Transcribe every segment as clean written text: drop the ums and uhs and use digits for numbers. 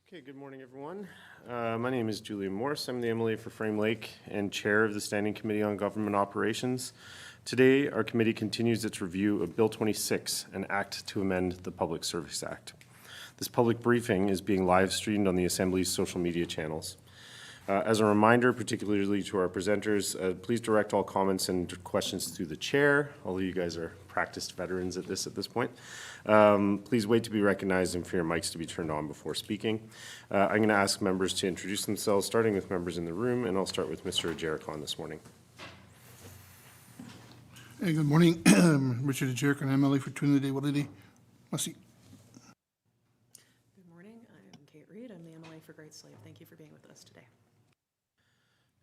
Okay, good morning, everyone. My name is Julian Morse. I'm the MLA for Frame Lake and Chair of the Standing Committee on Government Operations. Today, our committee continues its review of Bill 26, an act to amend the Public Service Act. This public briefing is being live streamed on the Assembly's social media channels. As a reminder, particularly to our presenters, please direct all comments and questions through the chair, although you guys are practiced veterans at this point. Please wait to be recognized and for your mics to be turned on before speaking. I'm going to ask members to introduce themselves, starting with members in the room, and I'll start with Mr. Ajerikon this morning. Hey, good morning. Richard Ajerikon, MLA for Trinity Walidi. Merci. Good morning. I'm Kate Reed. I'm the MLA for Great Slave. Thank you for being with us today.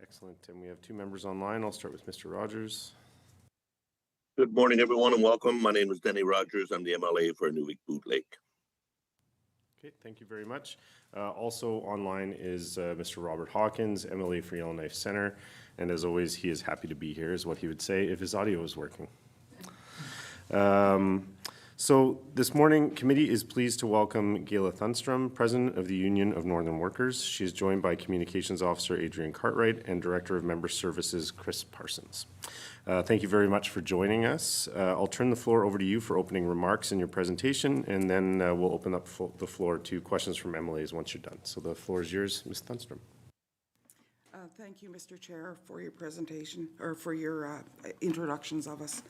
Excellent. And we have two members online. I'll start with Mr. Rogers. Good morning, everyone, and welcome. My name is Denny Rogers. I'm the MLA for Newik Boot Lake. Okay, thank you very much. Also online is Mr. Robert Hawkins, MLA for Yellowknife Center. And as always, he is happy to be here, is what he would say if his audio is working. So this morning, committee is pleased to welcome Gayla Thunstrom, President of the Union of Northern Workers. She is joined by Communications Officer Adrian Cartwright and Director of Member Services Chris Parsons. Thank you very much for joining us. I'll turn the floor over to you for opening remarks in your presentation, and then we'll open up the floor to questions from MLAs once you're done. So the floor is yours, Ms. Thunstrom. Thank you, Mr. Chair, for your presentation, or for your introductions of us.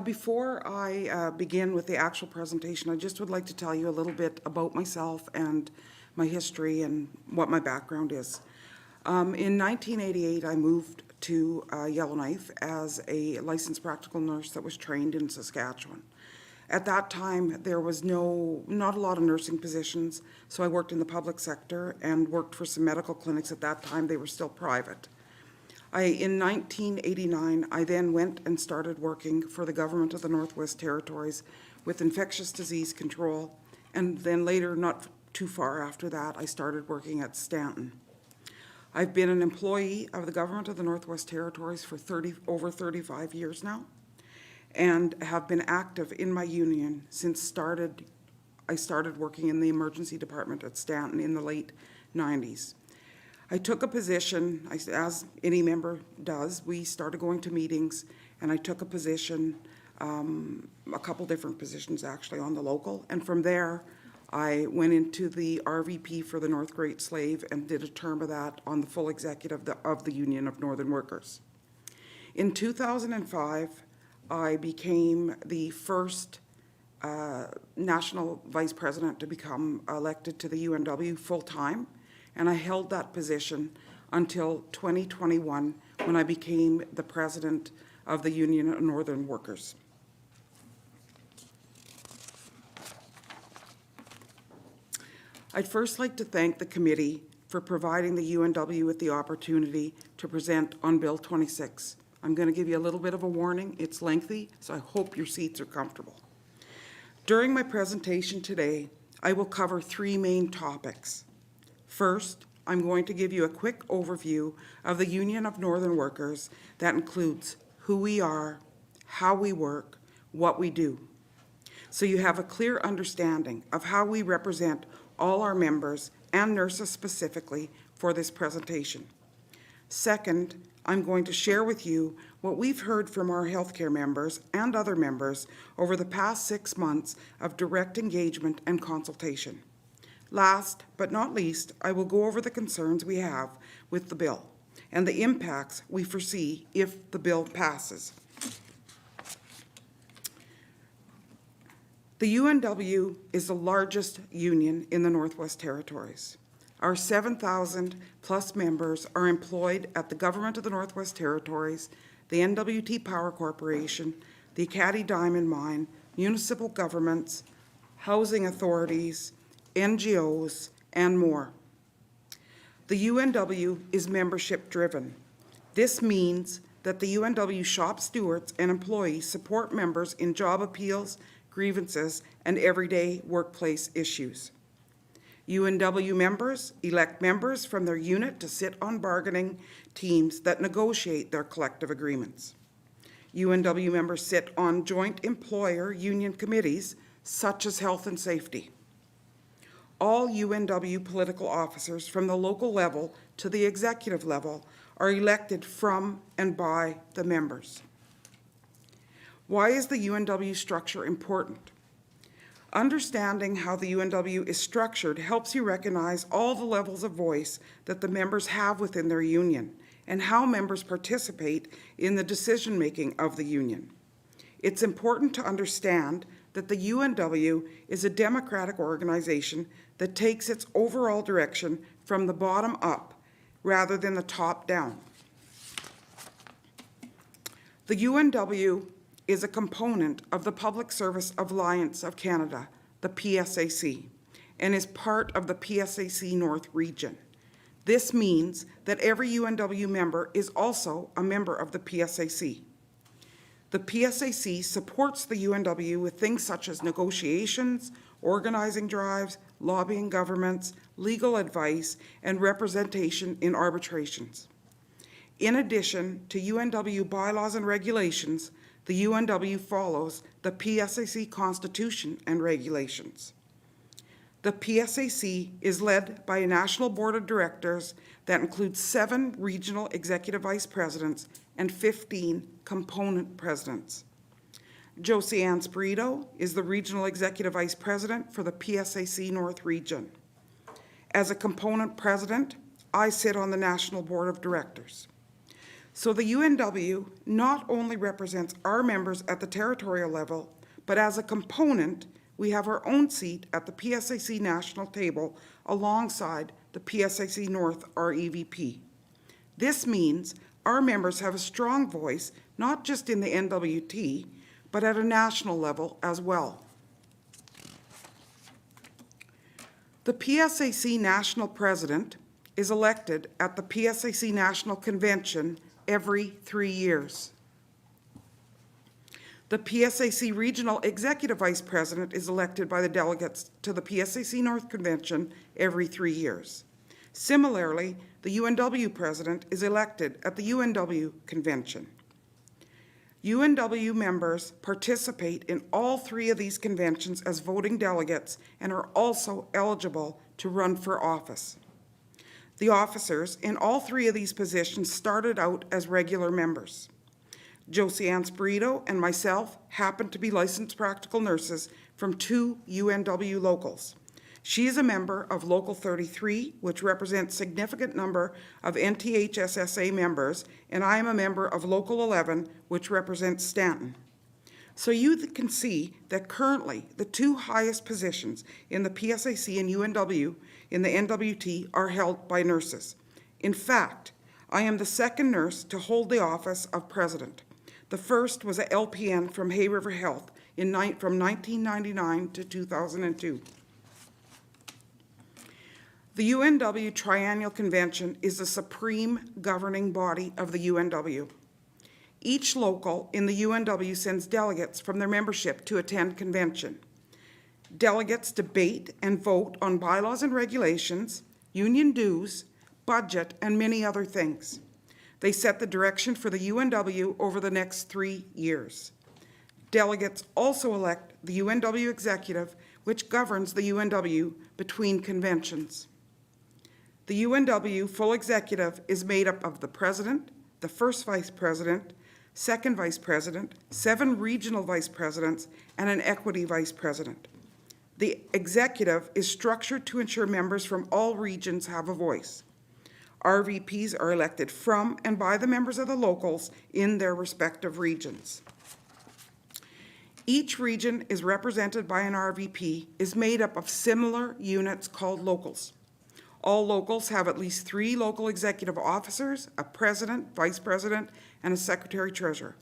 Before I begin with the actual presentation, I just would like to tell you a little bit about myself and my history and what my background is. In 1988, I moved to Yellowknife as a licensed practical nurse that was trained in Saskatchewan. At that time, there was not a lot of nursing positions, so I worked in the public sector and worked for some medical clinics. At that time, they were still private. In 1989, I then went and started working for the government of the Northwest Territories with infectious disease control, and then later, not too far after that, I started working at Stanton. I've been an employee of the government of the Northwest Territories for over 35 years now, and have been active in my union since I started working in the emergency department at Stanton in the late 90s. I took a position, as any member does, we started going to meetings, and I took a position, a couple different positions actually on the local, and from there I went into the RVP for the North Great Slave and did a term of that on the full executive of the Union of Northern Workers. In 2005, I became the first national vice president to become elected to the UNW full-time, and I held that position until 2021 when I became the president of the Union of Northern Workers. I'd first like to thank the committee for providing the UNW with the opportunity to present on Bill 26. I'm going to give you a little bit of a warning. It's lengthy, so I hope your seats are comfortable. During my presentation today, I will cover three main topics. First, I'm going to give you a quick overview of the Union of Northern Workers that includes who we are, how we work, what we do, so you have a clear understanding of how we represent all our members and nurses specifically for this presentation. Second, I'm going to share with you what we've heard from our healthcare members and other members over the past 6 months of direct engagement and consultation. Last but not least, I will go over the concerns we have with the bill and the impacts we foresee if the bill passes. The UNW is the largest union in the Northwest Territories. Our 7,000 plus members are employed at the Government of the Northwest Territories, the NWT Power Corporation, the Acadie Diamond Mine, municipal governments, housing authorities, NGOs, and more. The UNW is membership driven. This means that the UNW shop stewards and employees support members in job appeals, grievances, and everyday workplace issues. UNW members elect members from their unit to sit on bargaining teams that negotiate their collective agreements. UNW members sit on joint employer union committees such as health and safety. All UNW political officers from the local level to the executive level are elected from and by the members. Why is the UNW structure important? Understanding how the UNW is structured helps you recognize all the levels of voice that the members have within their union and how members participate in the decision-making of the union. It's important to understand that the UNW is a democratic organization that takes its overall direction from the bottom up rather than the top down. The UNW is a component of the Public Service Alliance of Canada, the PSAC, and is part of the PSAC North region. This means that every UNW member is also a member of the PSAC. The PSAC supports the UNW with things such as negotiations, organizing drives, lobbying governments, legal advice, and representation in arbitrations. In addition to UNW bylaws and regulations, the UNW follows the PSAC Constitution and regulations. The PSAC is led by a national board of directors that includes 7 regional executive vice presidents and 15 component presidents. Josie Ann Spirito is the regional executive vice president for the PSAC North region. As a component president, I sit on the national board of directors. So the UNW not only represents our members at the territorial level, but as a component, we have our own seat at the PSAC national table alongside the PSAC North, our EVP. This means our members have a strong voice, not just in the NWT, but at a national level as well. The PSAC national president is elected at the PSAC National Convention every 3 years. The PSAC Regional Executive Vice President is elected by the delegates to the PSAC North Convention every 3 years. Similarly, the UNW President is elected at the UNW Convention. UNW members participate in all 3 of these conventions as voting delegates and are also eligible to run for office. The officers in all 3 of these positions started out as regular members. Josie Ann Spirito and myself happen to be licensed practical nurses from 2 UNW locals. She is a member of Local 33, which represents a significant number of NTHSSA members, and I am a member of Local 11, which represents Stanton. So you can see that currently the 2 highest positions in the PSAC and UNW in the NWT are held by nurses. In fact, I am the 2nd nurse to hold the office of president. The first was a LPN from Hay River Health from 1999 to 2002. The UNW Triennial Convention is the supreme governing body of the UNW. Each local in the UNW sends delegates from their membership to attend convention. Delegates debate and vote on bylaws and regulations, union dues, budget, and many other things. They set the direction for the UNW over the next 3 years. Delegates also elect the UNW executive, which governs the UNW between conventions. The UNW full executive is made up of the president, the first vice president, second vice president, 7 regional vice presidents, and an equity vice president. The executive is structured to ensure members from all regions have a voice. RVPs are elected from and by the members of the locals in their respective regions. Each region is represented by an RVP, is made up of similar units called locals. All locals have at least 3 local executive officers, a president, vice president, and a secretary-treasurer.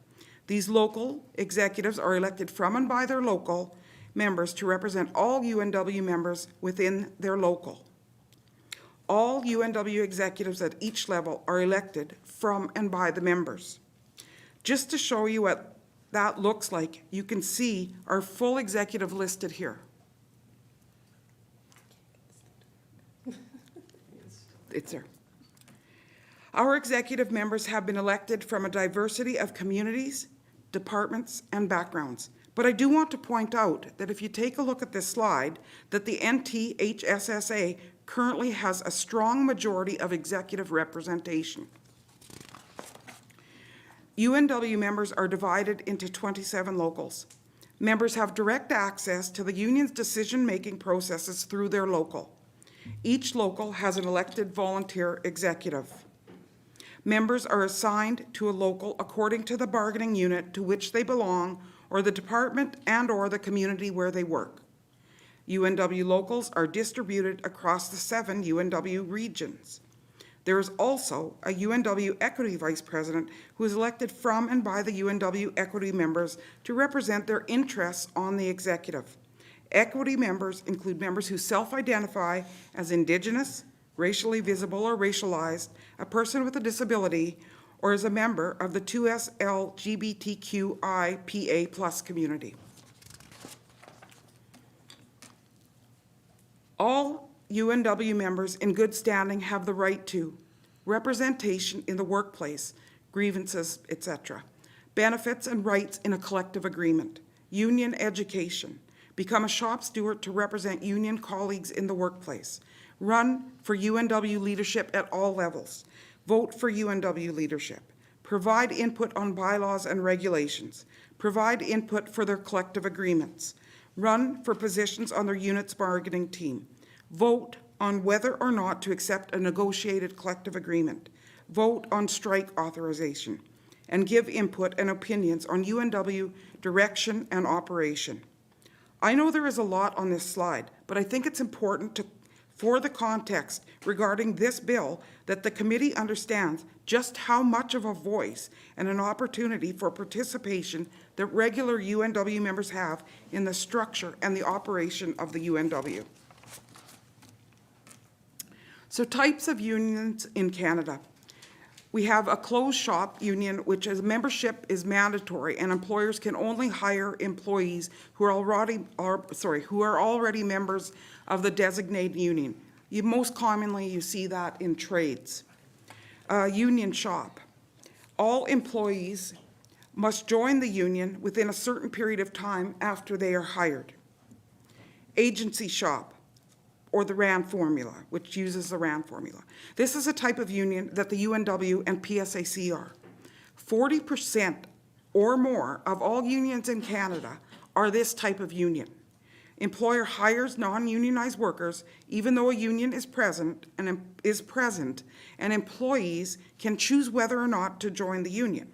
These local executives are elected from and by their local members to represent all UNW members within their local. All UNW executives at each level are elected from and by the members. Just to show you what that looks like, you can see our full executive listed here. It's there. Our executive members have been elected from a diversity of communities, departments, and backgrounds, But I do want to point out that if you take a look at this slide, that the NTHSSA currently has a strong majority of executive representation. UNW members are divided into 27 locals. Members have direct access to the union's decision-making processes through their local. Each local has an elected volunteer executive. Members are assigned to a local according to the bargaining unit to which they belong or the department and/or the community where they work. UNW locals are distributed across the 7 UNW regions. There is also a UNW Equity Vice President who is elected from and by the UNW Equity members to represent their interests on the executive. Equity members include members who self-identify as Indigenous, racially visible or racialized, a person with a disability, or as a member of the 2S LGBTQIPA+ community. All UNW members in good standing have the right to representation in the workplace, grievances, etc., benefits and rights in a collective agreement, union education, become a shop steward to represent union colleagues in the workplace, run for UNW leadership at all levels, vote for UNW leadership, provide input on bylaws and regulations, provide input for their collective agreements, run for positions on their unit's bargaining team, vote on whether or not to accept a negotiated collective agreement, vote on strike authorization, and give input and opinions on UNW direction and operation. I know there is a lot on this slide, but I think it's important for the context regarding this bill that the committee understands just how much of a voice and an opportunity for participation that regular UNW members have in the structure and the operation of the UNW. So types of unions in Canada. We have a closed shop union, which is membership is mandatory, and employers can only hire employees who are already members of the designated union. Most commonly, you see that in trades. Union shop. All employees must join the union within a certain period of time after they are hired. Agency shop, or the RAND formula, which uses the RAND formula. This is a type of union that the UNW and PSAC are. 40% or more of all unions in Canada are this type of union. Employer hires non-unionized workers even though a union is present, and employees can choose whether or not to join the union.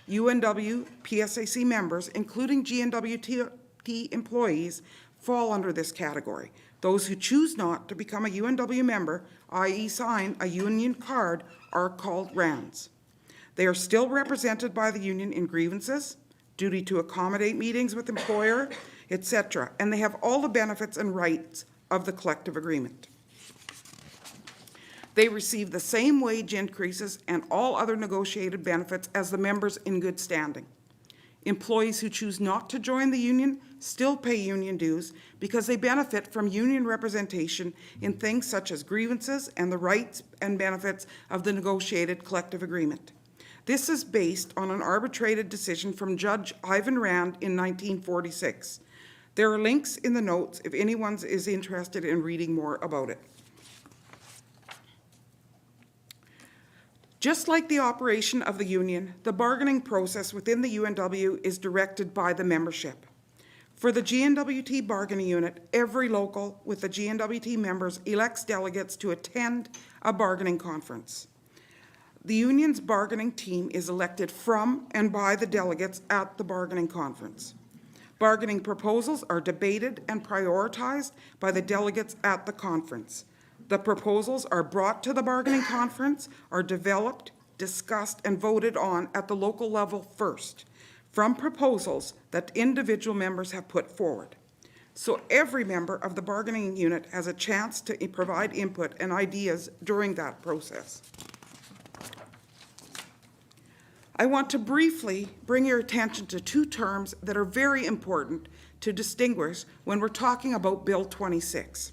UNW PSAC members, including GNWT employees, fall under this category. Those who choose not to become a UNW member, i.e. sign a union card, are called RANs. They are still represented by the union in grievances, duty to accommodate meetings with employer, etc., and they have all the benefits and rights of the collective agreement. They receive the same wage increases and all other negotiated benefits as the members in good standing. Employees who choose not to join the union still pay union dues because they benefit from union representation in things such as grievances and the rights and benefits of the negotiated collective agreement. This is based on an arbitrated decision from Judge Ivan Rand in 1946. There are links in the notes if anyone is interested in reading more about it. Just like the operation of the union, the bargaining process within the UNW is directed by the membership. For the GNWT bargaining unit, every local with the GNWT members elects delegates to attend a bargaining conference. The union's bargaining team is elected from and by the delegates at the bargaining conference. Bargaining proposals are debated and prioritized by the delegates at the conference. The proposals are brought to the bargaining conference, are developed, discussed, and voted on at the local level first, from proposals that individual members have put forward. So every member of the bargaining unit has a chance to provide input and ideas during that process. I want to briefly bring your attention to two terms that are very important to distinguish when we're talking about Bill 26.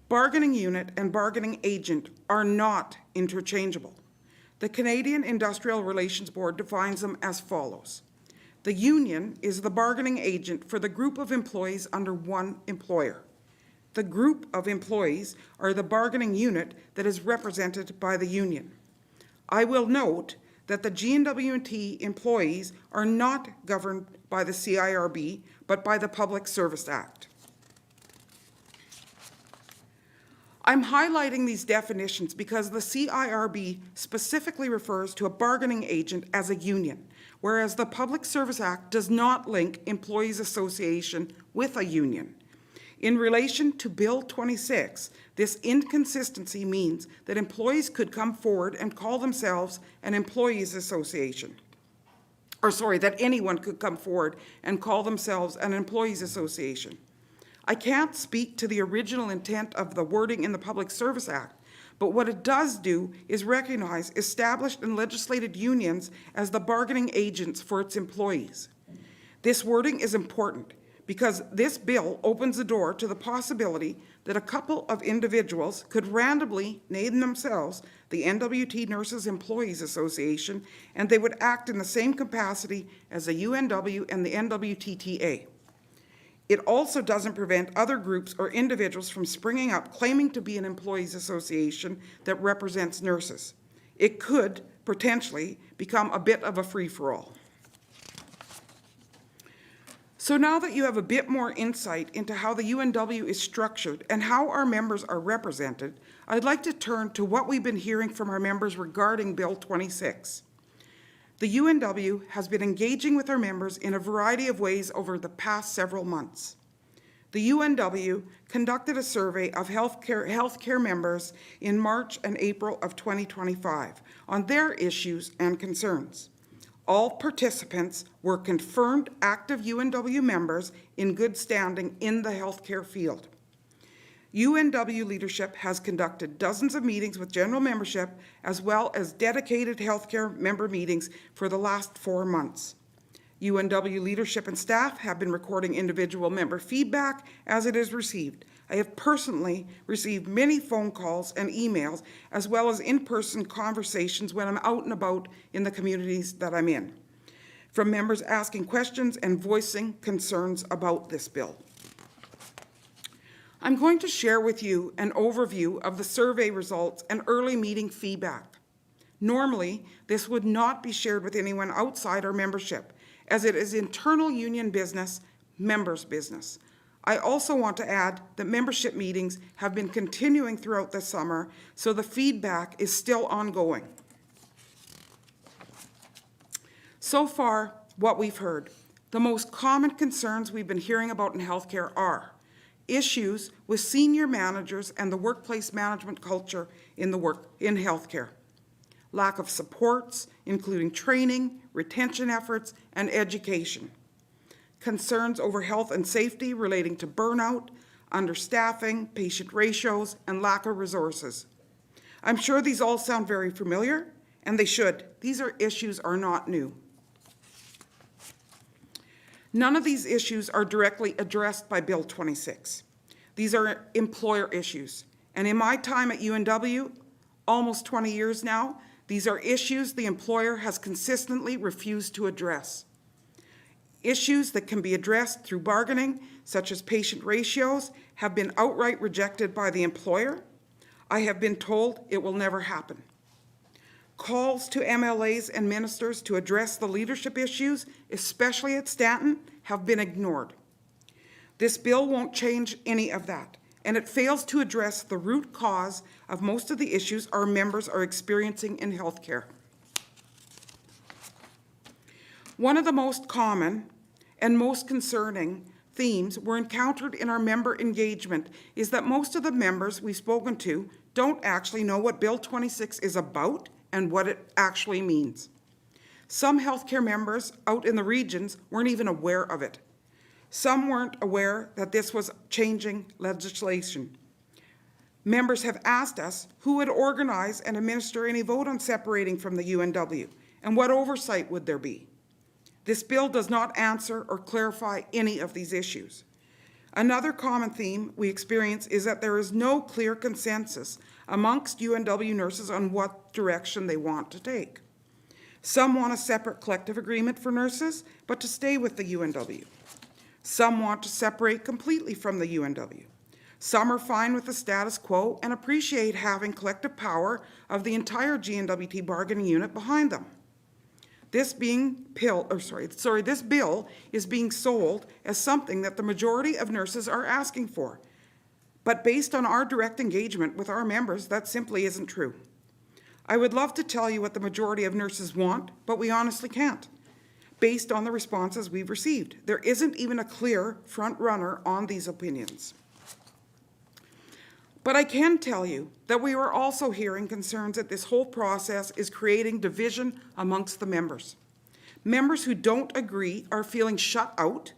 Bargaining unit and bargaining agent are not interchangeable. The Canadian Industrial Relations Board defines them as follows. The union is the bargaining agent for the group of employees under one employer. The group of employees are the bargaining unit that is represented by the union. I will note that the GNW&T employees are not governed by the CIRB, but by the Public Service Act. I'm highlighting these definitions because the CIRB specifically refers to a bargaining agent as a union, whereas the Public Service Act does not link employees' association with a union. In relation to Bill 26, this inconsistency means that employees could come forward and call themselves an employees' association. That anyone could come forward and call themselves an employees' association. I can't speak to the original intent of the wording in the Public Service Act, but what it does do is recognize established and legislated unions as the bargaining agents for its employees. This wording is important because this bill opens the door to the possibility that a couple of individuals could randomly name themselves the NWT Nurses Employees Association, and they would act in the same capacity as the UNW and the NWTTA. It also doesn't prevent other groups or individuals from springing up claiming to be an employees association that represents nurses. It could potentially become a bit of a free-for-all. So now that you have a bit more insight into how the UNW is structured and how our members are represented, I'd like to turn to what we've been hearing from our members regarding Bill 26. The UNW has been engaging with our members in a variety of ways over the past several months. The UNW conducted a survey of healthcare members in March and April of 2025 on their issues and concerns. All participants were confirmed active UNW members in good standing in the healthcare field. UNW leadership has conducted dozens of meetings with general membership as well as dedicated healthcare member meetings for the last 4 months. UNW leadership and staff have been recording individual member feedback as it is received. I have personally received many phone calls and emails as well as in-person conversations when I'm out and about in the communities that I'm in, from members asking questions and voicing concerns about this bill. I'm going to share with you an overview of the survey results and early meeting feedback. Normally, this would not be shared with anyone outside our membership, as it is internal union business, members' business. I also want to add that membership meetings have been continuing throughout the summer, so the feedback is still ongoing. So far, what we've heard, the most common concerns we've been hearing about in healthcare are issues with senior managers and the workplace management culture in healthcare, lack of supports, including training, retention efforts, and education, concerns over health and safety relating to burnout, understaffing, patient ratios, and lack of resources. I'm sure these all sound very familiar, and they should. These issues are not new. None of these issues are directly addressed by Bill 26. These are employer issues. And in my time at UNW, almost 20 years now, these are issues the employer has consistently refused to address. Issues that can be addressed through bargaining, such as patient ratios, have been outright rejected by the employer. I have been told it will never happen. Calls to MLAs and ministers to address the leadership issues, especially at Stanton, have been ignored. This bill won't change any of that, and it fails to address the root cause of most of the issues our members are experiencing in healthcare. One of the most common and most concerning themes we're encountered in our member engagement is that most of the members we've spoken to don't actually know what Bill 26 is about and what it actually means. Some healthcare members out in the regions weren't even aware of it. Some weren't aware that this was changing legislation. Members have asked us who would organize and administer any vote on separating from the UNW, and what oversight would there be. This bill does not answer or clarify any of these issues. Another common theme we experience is that there is no clear consensus amongst UNW nurses on what direction they want to take. Some want a separate collective agreement for nurses, but to stay with the UNW. Some want to separate completely from the UNW. Some are fine with the status quo and appreciate having collective power of the entire GNWT bargaining unit behind them. This bill is being sold as something that the majority of nurses are asking for. But based on our direct engagement with our members, that simply isn't true. I would love to tell you what the majority of nurses want, but we honestly can't. Based on the responses we've received, there isn't even a clear front runner on these opinions. But I can tell you that we are also hearing concerns that this whole process is creating division amongst the members. Members who don't agree are feeling shut out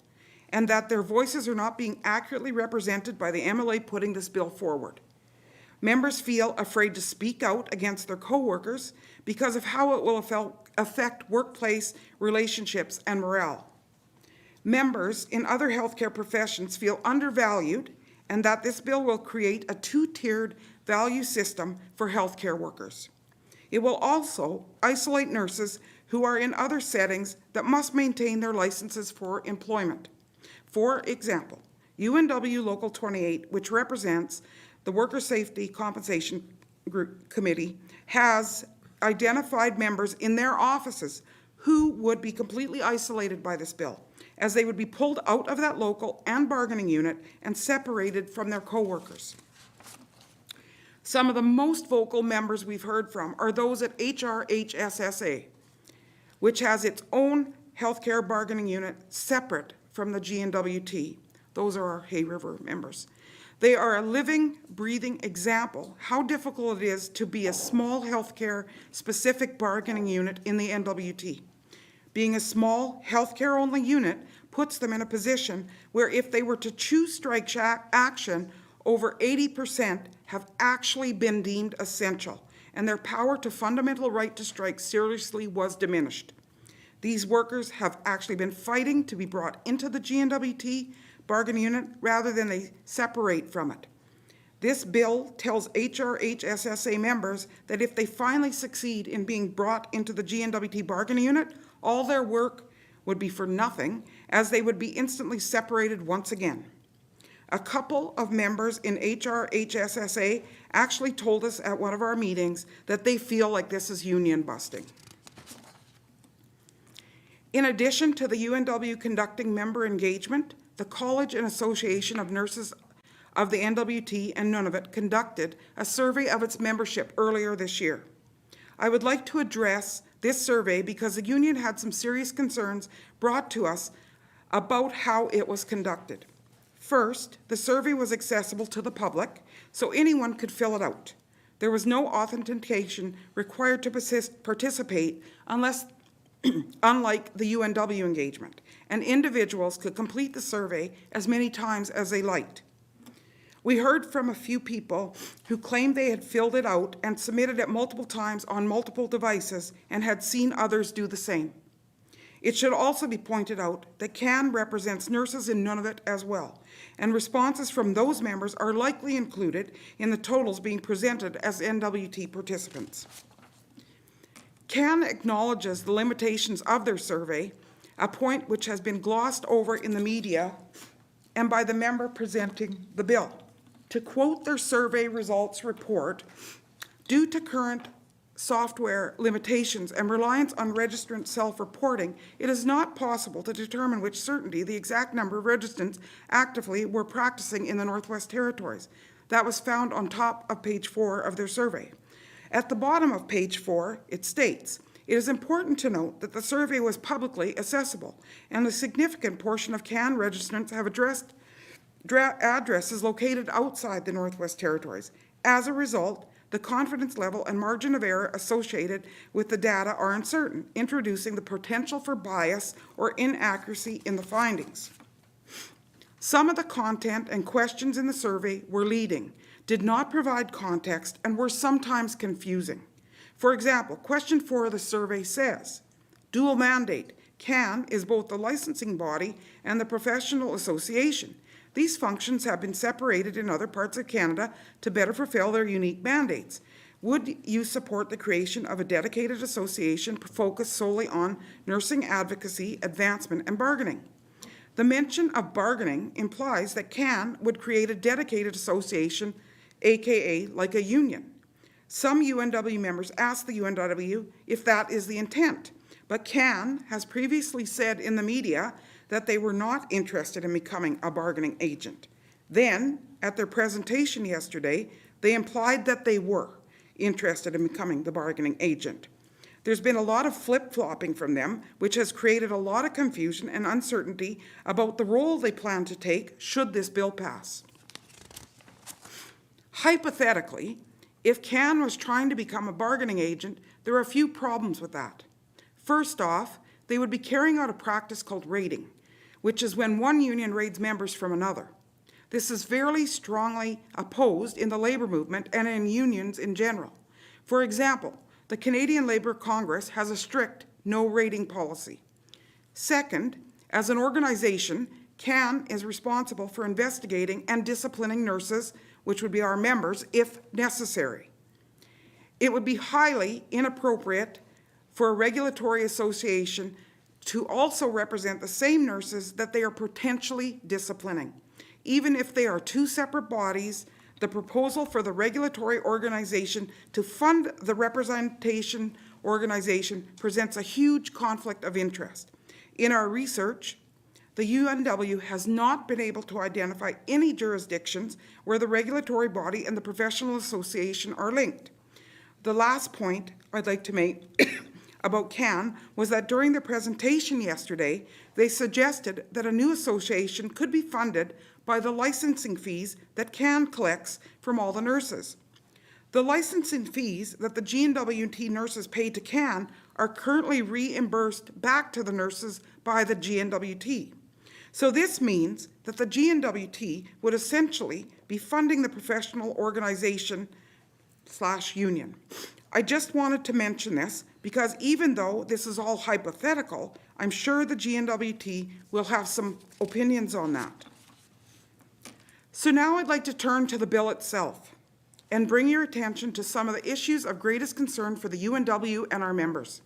and that their voices are not being accurately represented by the MLA putting this bill forward. Members feel afraid to speak out against their coworkers because of how it will affect workplace relationships and morale. Members in other healthcare professions feel undervalued and that this bill will create a two-tiered value system for healthcare workers. It will also isolate nurses who are in other settings that must maintain their licenses for employment. For example, UNW Local 28, which represents the Worker Safety Compensation Committee, has identified members in their offices who would be completely isolated by this bill, as they would be pulled out of that local and bargaining unit and separated from their coworkers. Some of the most vocal members we've heard from are those at HRHSSA, which has its own healthcare bargaining unit separate from the GNWT. Those are our Hay River members. They are a living, breathing example how difficult it is to be a small healthcare specific bargaining unit in the NWT. Being a small healthcare-only unit puts them in a position where if they were to choose strike action, over 80% have actually been deemed essential, and their power to fundamental right to strike seriously was diminished. These workers have actually been fighting to be brought into the GNWT bargaining unit rather than they separate from it. This bill tells HRHSSA members that if they finally succeed in being brought into the GNWT bargaining unit, all their work would be for nothing, as they would be instantly separated once again. A couple of members in HRHSSA actually told us at one of our meetings that they feel like this is union busting. In addition to the UNW conducting member engagement, the College and Association of Nurses of the NWT and Nunavut conducted a survey of its membership earlier this year. I would like to address this survey because the union had some serious concerns brought to us about how it was conducted. First, the survey was accessible to the public, so anyone could fill it out. There was no authentication required to participate unlike the UNW engagement, and individuals could complete the survey as many times as they liked. We heard from a few people who claimed they had filled it out and submitted it multiple times on multiple devices and had seen others do the same. It should also be pointed out that CAN represents nurses in Nunavut as well, and responses from those members are likely included in the totals being presented as NWT participants. CAN acknowledges the limitations of their survey, a point which has been glossed over in the media and by the member presenting the bill. To quote their survey results report, due to current software limitations and reliance on registrant self-reporting, it is not possible to determine with certainty the exact number of registrants actively were practicing in the Northwest Territories. That was found on top of page 4 of their survey. At the bottom of page 4, it states, "It is important to note that the survey was publicly accessible, and a significant portion of CAN registrants have addresses located outside the Northwest Territories. As a result, the confidence level and margin of error associated with the data are uncertain, introducing the potential for bias or inaccuracy in the findings." Some of the content and questions in the survey were leading, did not provide context, and were sometimes confusing. For example, question 4 of the survey says, "Dual mandate. CAN is both the licensing body and the professional association. These functions have been separated in other parts of Canada to better fulfill their unique mandates. Would you support the creation of a dedicated association focused solely on nursing advocacy, advancement, and bargaining? The mention of bargaining implies that CAN would create a dedicated association, aka like a union. Some UNW members asked the UNW if that is the intent, but CAN has previously said in the media that they were not interested in becoming a bargaining agent. Then, at their presentation yesterday, they implied that they were interested in becoming the bargaining agent. There's been a lot of flip-flopping from them, which has created a lot of confusion and uncertainty about the role they plan to take should this bill pass. Hypothetically, if CAN was trying to become a bargaining agent, there are a few problems with that. First off, they would be carrying out a practice called raiding, which is when one union raids members from another. This is very strongly opposed in the labor movement and in unions in general. For example, the Canadian Labour Congress has a strict no raiding policy. Second, as an organization, CAN is responsible for investigating and disciplining nurses, which would be our members, if necessary. It would be highly inappropriate for a regulatory association to also represent the same nurses that they are potentially disciplining. Even if they are two separate bodies, the proposal for the regulatory organization to fund the representation organization presents a huge conflict of interest. In our research, the UNW has not been able to identify any jurisdictions where the regulatory body and the professional association are linked. The last point I'd like to make about CAN was that during the presentation yesterday, they suggested that a new association could be funded by the licensing fees that CAN collects from all the nurses. The licensing fees that the GNWT nurses pay to CAN are currently reimbursed back to the nurses by the GNWT. So this means that the GNWT would essentially be funding the professional organization / union. I just wanted to mention this because even though this is all hypothetical, I'm sure the GNWT will have some opinions on that. So now I'd like to turn to the bill itself and bring your attention to some of the issues of greatest concern for the UNW and our members.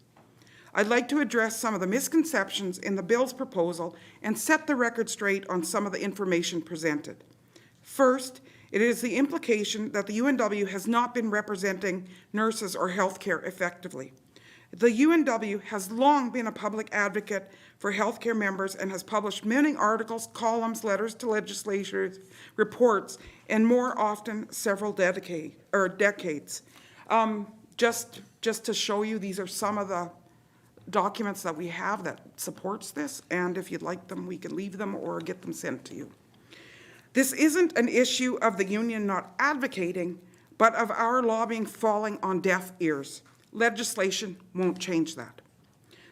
I'd like to address some of the misconceptions in the bill's proposal and set the record straight on some of the information presented. First, it is the implication that the UNW has not been representing nurses or healthcare effectively. The UNW has long been a public advocate for healthcare members and has published many articles, columns, letters to legislators, reports, and more often several decades. Just to show you, these are some of the documents that we have that supports this, and if you'd like them, we can leave them or get them sent to you. This isn't an issue of the union not advocating, but of our lobbying falling on deaf ears. Legislation won't change that.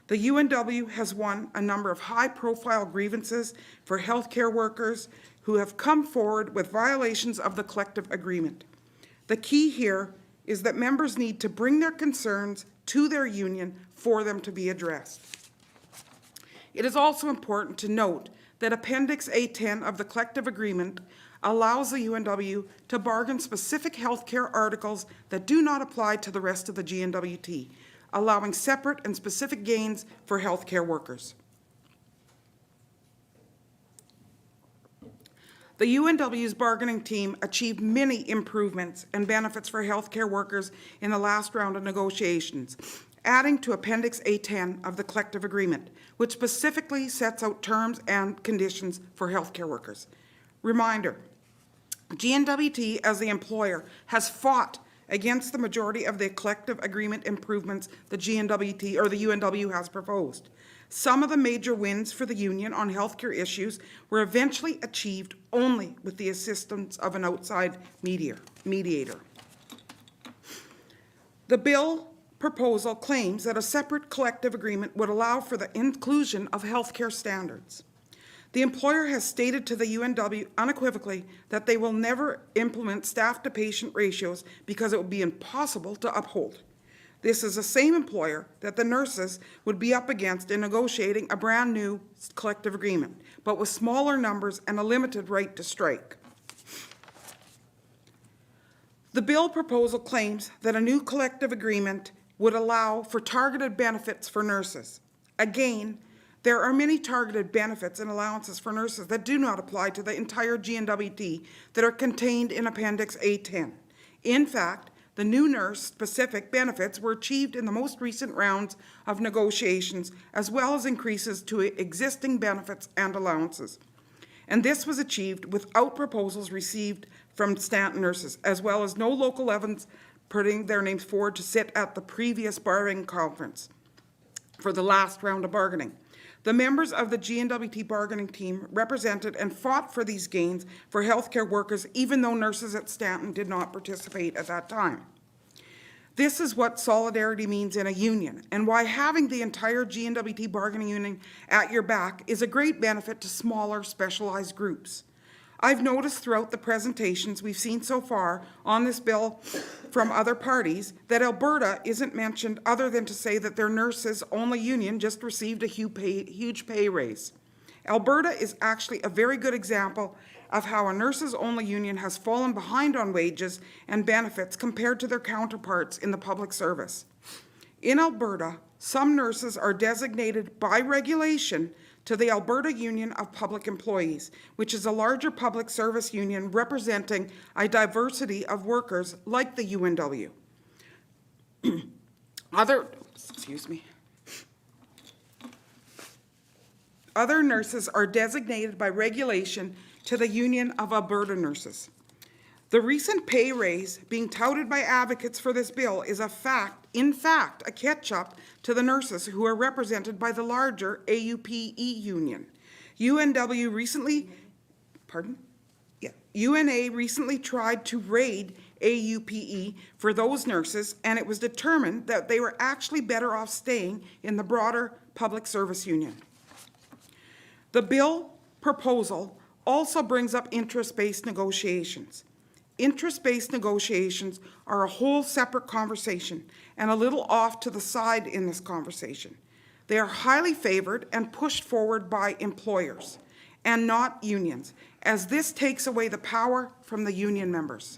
The UNW has won a number of high-profile grievances for healthcare workers who have come forward with violations of the collective agreement. The key here is that members need to bring their concerns to their union for them to be addressed. It is also important to note that Appendix A10 of the collective agreement allows the UNW to bargain specific healthcare articles that do not apply to the rest of the GNWT, allowing separate and specific gains for healthcare workers. The UNW's bargaining team achieved many improvements and benefits for healthcare workers in the last round of negotiations, adding to Appendix A10 of the collective agreement, which specifically sets out terms and conditions for healthcare workers. Reminder, GNWT as the employer has fought against the majority of the collective agreement improvements the GNWT or the UNW has proposed. Some of the major wins for the union on healthcare issues were eventually achieved only with the assistance of an outside mediator. The bill proposal claims that a separate collective agreement would allow for the inclusion of healthcare standards. The employer has stated to the UNW unequivocally that they will never implement staff-to-patient ratios because it would be impossible to uphold. This is the same employer that the nurses would be up against in negotiating a brand new collective agreement, but with smaller numbers and a limited right to strike. The bill proposal claims that a new collective agreement would allow for targeted benefits for nurses. Again, there are many targeted benefits and allowances for nurses that do not apply to the entire GNWT that are contained in Appendix A10. In fact, the new nurse-specific benefits were achieved in the most recent rounds of negotiations, as well as increases to existing benefits and allowances. And this was achieved without proposals received from Stanton nurses, as well as no local 11s putting their names forward to sit at the previous bargaining conference for the last round of bargaining. The members of the GNWT bargaining team represented and fought for these gains for healthcare workers, even though nurses at Stanton did not participate at that time. This is what solidarity means in a union, and why having the entire GNWT bargaining union at your back is a great benefit to smaller, specialized groups. I've noticed throughout the presentations we've seen so far on this bill from other parties that Alberta isn't mentioned other than to say that their nurses-only union just received a huge pay raise. Alberta is actually a very good example of how a nurses-only union has fallen behind on wages and benefits compared to their counterparts in the public service. In Alberta, some nurses are designated by regulation to the Alberta Union of Public Employees, which is a larger public service union representing a diversity of workers like the UNW. Other nurses are designated by regulation to the Union of Alberta Nurses. The recent pay raise being touted by advocates for this bill is in fact, a catch-up to the nurses who are represented by the larger AUPE union. UNA recently tried to raid AUPE for those nurses, and it was determined that they were actually better off staying in the broader public service union. The bill proposal also brings up interest-based negotiations. Interest-based negotiations are a whole separate conversation and a little off to the side in this conversation. They are highly favored and pushed forward by employers and not unions, as this takes away the power from the union members.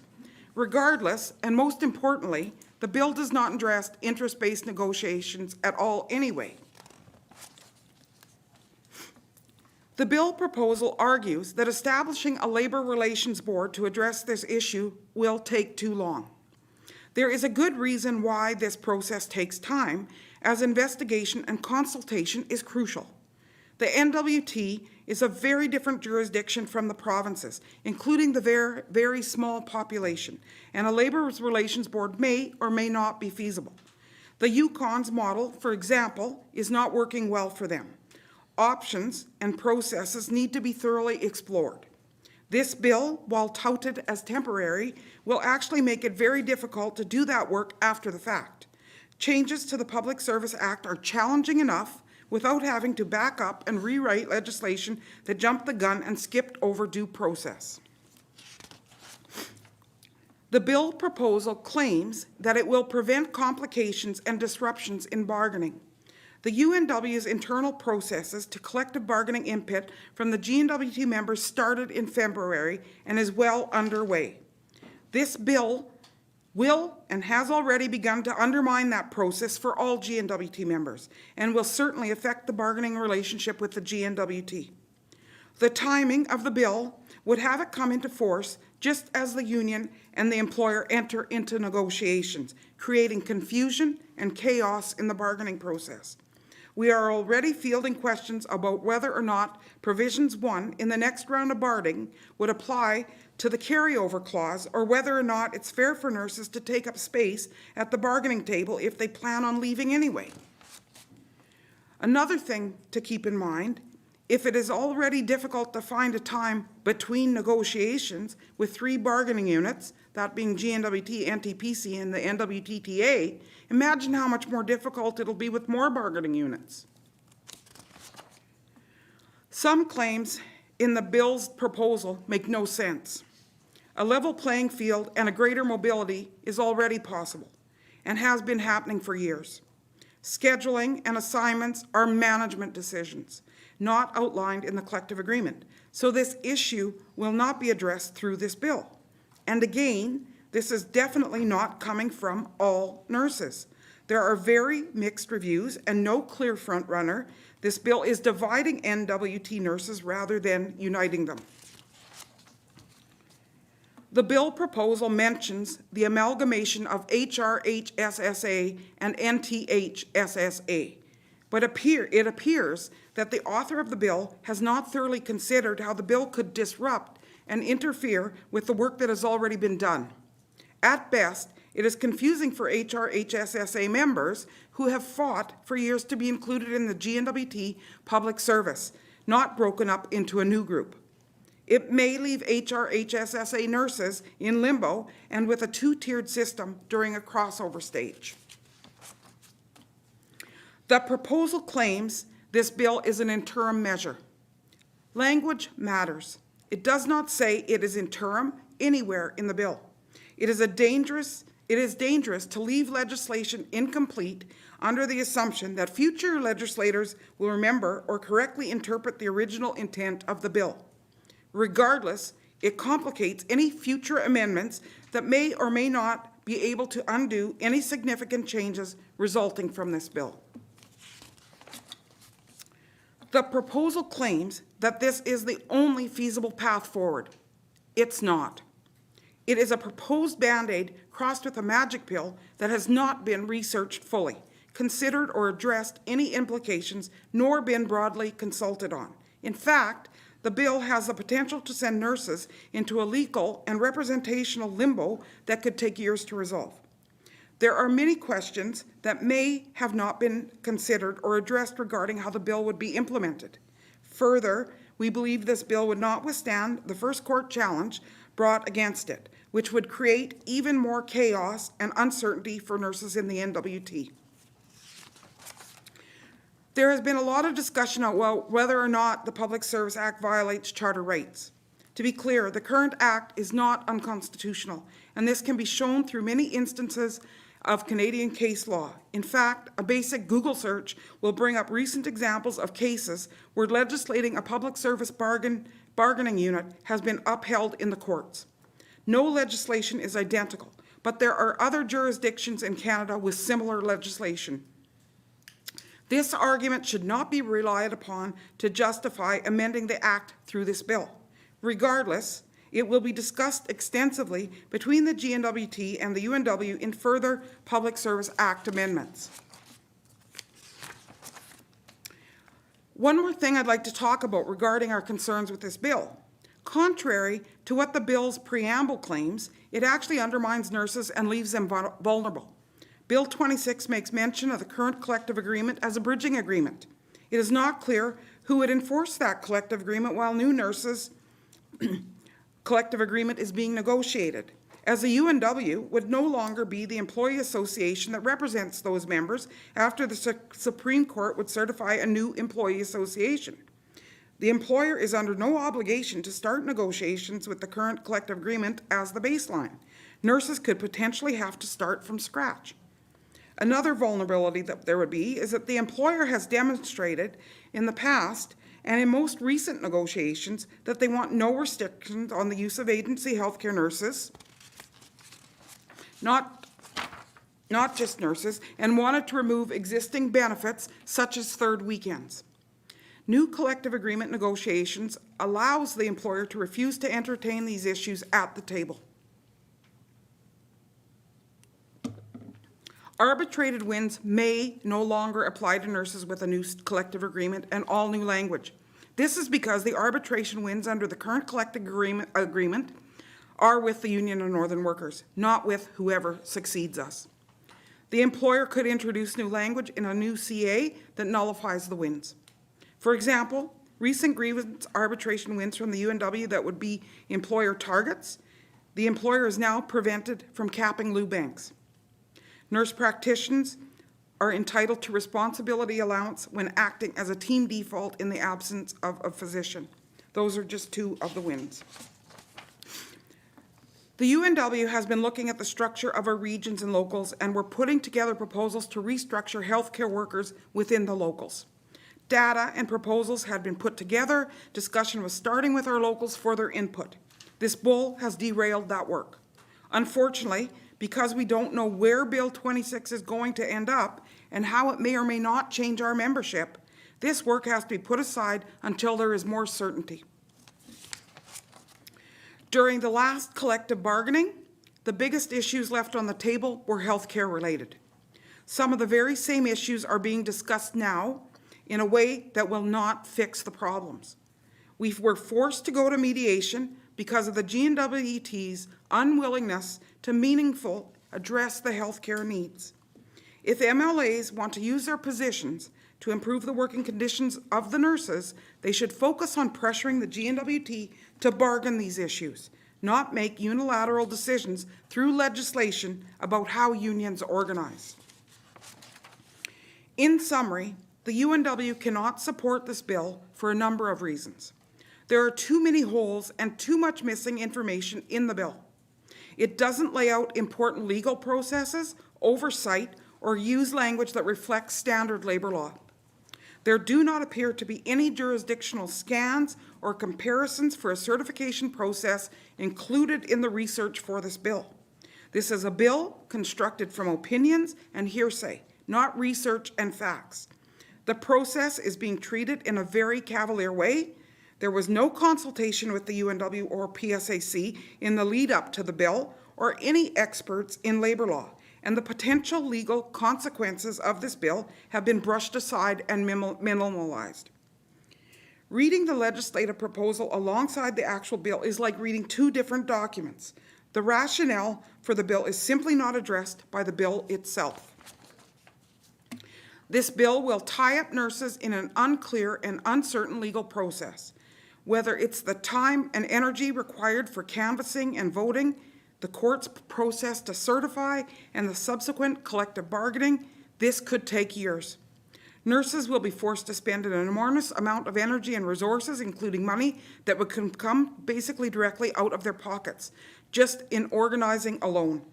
Regardless, and most importantly, the bill does not address interest-based negotiations at all anyway. The bill proposal argues that establishing a labor relations board to address this issue will take too long. There is a good reason why this process takes time, as investigation and consultation is crucial. The NWT is a very different jurisdiction from the provinces, including the very small population, and a labor relations board may or may not be feasible. The Yukon's model, for example, is not working well for them. Options and processes need to be thoroughly explored. This bill, while touted as temporary, will actually make it very difficult to do that work after the fact. Changes to the Public Service Act are challenging enough without having to back up and rewrite legislation that jumped the gun and skipped over due process. The bill proposal claims that it will prevent complications and disruptions in bargaining. The UNW's internal processes to collective bargaining input from the GNWT members started in February and is well underway. This bill will and has already begun to undermine that process for all GNWT members and will certainly affect the bargaining relationship with the GNWT. The timing of the bill would have it come into force just as the union and the employer enter into negotiations, creating confusion and chaos in the bargaining process. We are already fielding questions about whether or not provisions 1 in the next round of bargaining would apply to the carryover clause, or whether or not it's fair for nurses to take up space at the bargaining table if they plan on leaving anyway. Another thing to keep in mind, if it is already difficult to find a time between negotiations with 3 bargaining units, that being GNWT, NTPC, and the NWTTA, imagine how much more difficult it'll be with more bargaining units. Some claims in the bill's proposal make no sense. A level playing field and a greater mobility is already possible and has been happening for years. Scheduling and assignments are management decisions, not outlined in the collective agreement, so this issue will not be addressed through this bill. And again, this is definitely not coming from all nurses. There are very mixed reviews and no clear front runner. This bill is dividing NWT nurses rather than uniting them. The bill proposal mentions the amalgamation of HRHSSA and NTHSSA, but it appears that the author of the bill has not thoroughly considered how the bill could disrupt and interfere with the work that has already been done. At best, it is confusing for HRHSSA members who have fought for years to be included in the GNWT public service, not broken up into a new group. It may leave HRHSSA nurses in limbo and with a two-tiered system during a crossover stage. The proposal claims this bill is an interim measure. Language matters. It does not say it is interim anywhere in the bill. It is dangerous to leave legislation incomplete under the assumption that future legislators will remember or correctly interpret the original intent of the bill. Regardless, it complicates any future amendments that may or may not be able to undo any significant changes resulting from this bill. The proposal claims that this is the only feasible path forward. It's not. It is a proposed Band-Aid crossed with a magic pill that has not been researched fully, considered or addressed any implications, nor been broadly consulted on. In fact, the bill has the potential to send nurses into a legal and representational limbo that could take years to resolve. There are many questions that may have not been considered or addressed regarding how the bill would be implemented. Further, we believe this bill would not withstand the first court challenge brought against it, which would create even more chaos and uncertainty for nurses in the NWT. There has been a lot of discussion about whether or not the Public Service Act violates charter rights. To be clear, the current act is not unconstitutional, and this can be shown through many instances of Canadian case law. In fact, a basic Google search will bring up recent examples of cases where legislating a public service bargaining unit has been upheld in the courts. No legislation is identical, but there are other jurisdictions in Canada with similar legislation. This argument should not be relied upon to justify amending the Act through this bill. Regardless, it will be discussed extensively between the GNWT and the UNW in further Public Service Act amendments. One more thing I'd like to talk about regarding our concerns with this bill. Contrary to what the bill's preamble claims, it actually undermines nurses and leaves them vulnerable. Bill 26 makes mention of the current collective agreement as a bridging agreement. It is not clear who would enforce that collective agreement while new nurses' collective agreement is being negotiated, as the UNW would no longer be the employee association that represents those members after the Supreme Court would certify a new employee association. The employer is under no obligation to start negotiations with the current collective agreement as the baseline. Nurses could potentially have to start from scratch. Another vulnerability that there would be is that the employer has demonstrated in the past and in most recent negotiations that they want no restrictions on the use of agency healthcare nurses, not just nurses, and wanted to remove existing benefits such as third weekends. New collective agreement negotiations allows the employer to refuse to entertain these issues at the table. Arbitrated wins may no longer apply to nurses with a new collective agreement and all new language. This is because the arbitration wins under the current collective agreement are with the Union of Northern Workers, not with whoever succeeds us. The employer could introduce new language in a new CA that nullifies the wins. For example, recent grievance arbitration wins from the UNW that would be employer targets, the employer is now prevented from capping loo banks. Nurse practitioners are entitled to responsibility allowance when acting as a team default in the absence of a physician. Those are just two of the wins. The UNW has been looking at the structure of our regions and locals, and we're putting together proposals to restructure healthcare workers within the locals. Data and proposals had been put together. Discussion was starting with our locals for their input. This bill has derailed that work. Unfortunately, because we don't know where Bill 26 is going to end up and how it may or may not change our membership, this work has to be put aside until there is more certainty. During the last collective bargaining, the biggest issues left on the table were healthcare related. Some of the very same issues are being discussed now in a way that will not fix the problems. We were forced to go to mediation because of the GNWT's unwillingness to meaningfully address the healthcare needs. If MLAs want to use their positions to improve the working conditions of the nurses, they should focus on pressuring the GNWT to bargain these issues, not make unilateral decisions through legislation about how unions organize. In summary, the UNW cannot support this bill for a number of reasons. There are too many holes and too much missing information in the bill. It doesn't lay out important legal processes, oversight, or use language that reflects standard labor law. There do not appear to be any jurisdictional scans or comparisons for a certification process included in the research for this bill. This is a bill constructed from opinions and hearsay, not research and facts. The process is being treated in a very cavalier way. There was no consultation with the UNW or PSAC in the lead up to the bill or any experts in labor law, and the potential legal consequences of this bill have been brushed aside and minimalized. Reading the legislative proposal alongside the actual bill is like reading two different documents. The rationale for the bill is simply not addressed by the bill itself. This bill will tie up nurses in an unclear and uncertain legal process. Whether it's the time and energy required for canvassing and voting, the court's process to certify, and the subsequent collective bargaining, this could take years. Nurses will be forced to spend an enormous amount of energy and resources, including money, that would come basically directly out of their pockets, just in organizing alone.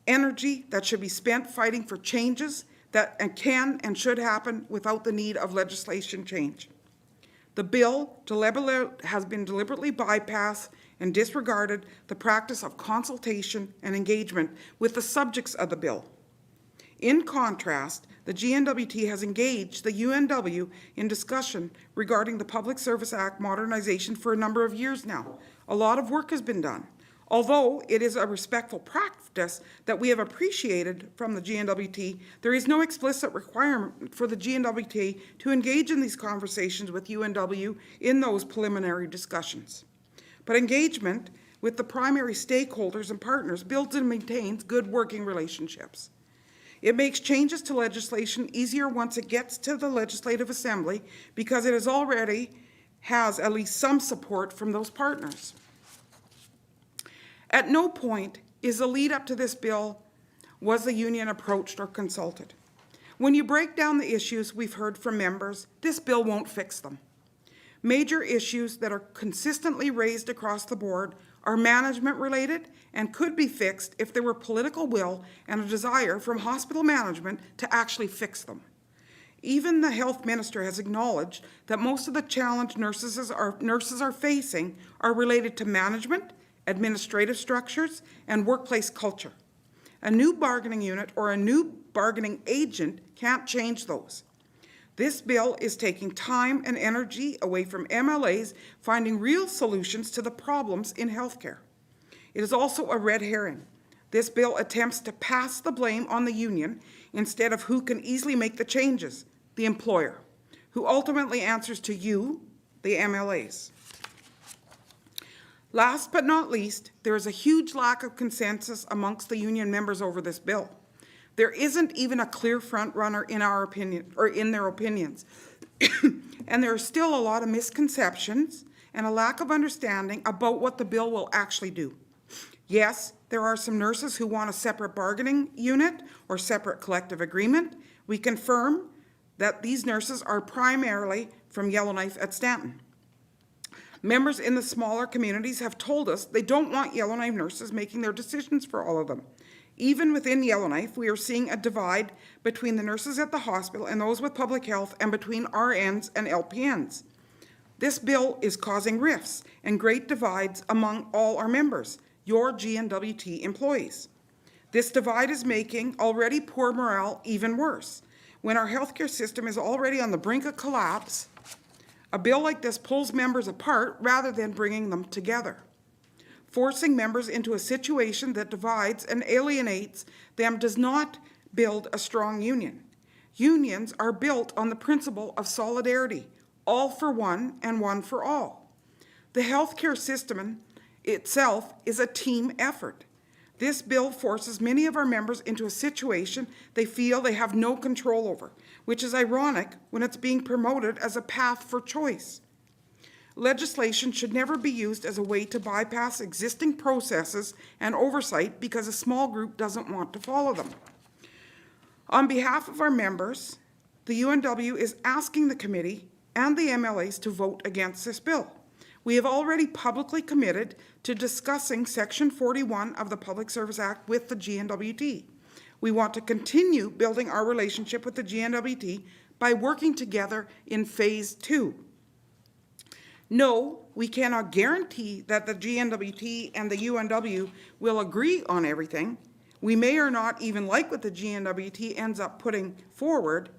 Energy that should be spent fighting for changes that can and should happen without the need of legislation change. The bill has been deliberately bypassed and disregarded the practice of consultation and engagement with the subjects of the bill. In contrast, the GNWT has engaged the UNW in discussion regarding the Public Service Act modernization for a number of years now. A lot of work has been done. Although it is a respectful practice that we have appreciated from the GNWT, there is no explicit requirement for the GNWT to engage in these conversations with UNW in those preliminary discussions. But engagement with the primary stakeholders and partners builds and maintains good working relationships. It makes changes to legislation easier once it gets to the Legislative Assembly because it already has at least some support from those partners. At no point is the lead up to this bill was the union approached or consulted. When you break down the issues we've heard from members, this bill won't fix them. Major issues that are consistently raised across the board are management related and could be fixed if there were political will and a desire from hospital management to actually fix them. Even the health minister has acknowledged that most of the challenge nurses are facing are related to management, administrative structures, and workplace culture. A new bargaining unit or a new bargaining agent can't change those. This bill is taking time and energy away from MLAs finding real solutions to the problems in healthcare. It is also a red herring. This bill attempts to pass the blame on the union instead of who can easily make the changes, the employer, who ultimately answers to you, the MLAs. Last but not least, there is a huge lack of consensus amongst the union members over this bill. There isn't even a clear front runner in our opinion, or in their opinions. And there are still a lot of misconceptions and a lack of understanding about what the bill will actually do. Yes, there are some nurses who want a separate bargaining unit or separate collective agreement. We confirm that these nurses are primarily from Yellowknife at Stanton. Members in the smaller communities have told us they don't want Yellowknife nurses making their decisions for all of them. Even within Yellowknife, we are seeing a divide between the nurses at the hospital and those with public health and between RNs and LPNs. This bill is causing rifts and great divides among all our members. your GNWT employees. This divide is making already poor morale even worse. When our healthcare system is already on the brink of collapse, a bill like this pulls members apart rather than bringing them together, forcing members into a situation that divides and alienates them does not build a strong union. Unions are built on the principle of solidarity, all for one and one for all. The healthcare system itself is a team effort. This bill forces many of our members into a situation they feel they have no control over, which is ironic when it's being promoted as a path for choice. Legislation should never be used as a way to bypass existing processes and oversight because a small group doesn't want to follow them. On behalf of our members, the UNW is asking the committee and the MLAs to vote against this bill. We have already publicly committed to discussing Section 41 of the Public Service Act with the GNWT. We want to continue building our relationship with the GNWT by working together in Phase 2. No, we cannot guarantee that the GNWT and the UNW will agree on everything. We may or not even like what the GNWT ends up putting forward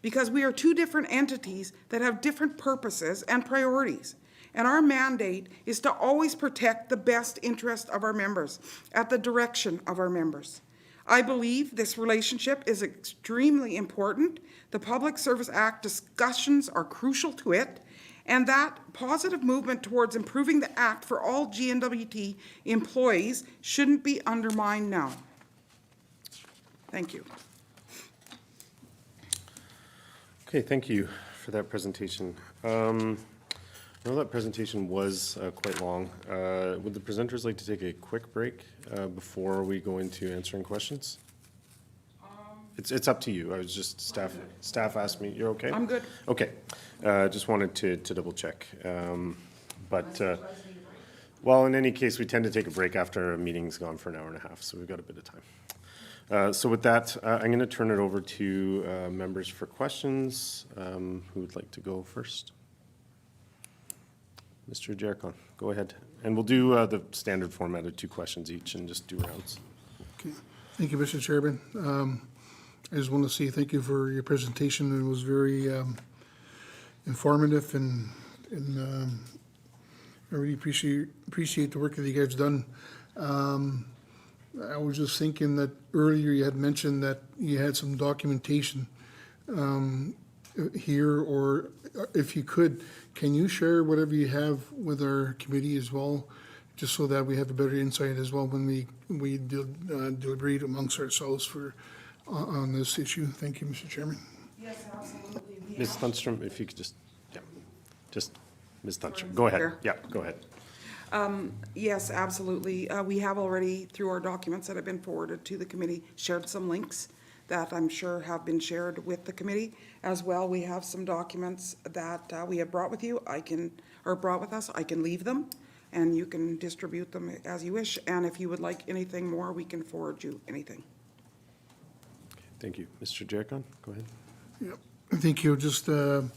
because we are two different entities that have different purposes and priorities. And our mandate is to always protect the best interest of our members at the direction of our members. I believe this relationship is extremely important. The Public Service Act discussions are crucial to it, and that positive movement towards improving the Act for all GNWT employees shouldn't be undermined now. Thank you. Okay, thank you for that presentation. I know that presentation was quite long. Would the presenters like to take a quick break before we go into answering questions? It's up to you. I was just, staff asked me, you're okay? I'm good. Okay, just wanted to double check. Well, in any case, we tend to take a break after a meeting's gone for an hour and a half, so we've got a bit of time. So with that, I'm going to turn it over to members for questions. Who would like to go first? Mr. Jericon, go ahead. And we'll do the standard format of 2 questions each and just do rounds. Okay. Thank you, Mr. Chairman. I just want to say thank you for your presentation. It was very informative, and I really appreciate the work that you guys done. I was just thinking that earlier you had mentioned that you had some documentation here, or if you could, can you share whatever you have with our committee as well, just so that we have a better insight as well when we deliberate amongst ourselves on this issue? Thank you, Mr. Chairman. Yes, absolutely. Ms. Thunstrom, if you could just Ms. Thunstrom, go ahead. Chair. Yeah, go ahead. Yes, absolutely. We have already, through our documents that have been forwarded to the committee, shared some links that I'm sure have been shared with the committee. As well, we have some documents that we have brought with you. Brought with us. I can leave them, and you can distribute them as you wish. And if you would like anything more, we can forward you anything. Thank you. Mr. Jericon, go ahead. Yep. Thank you. Just in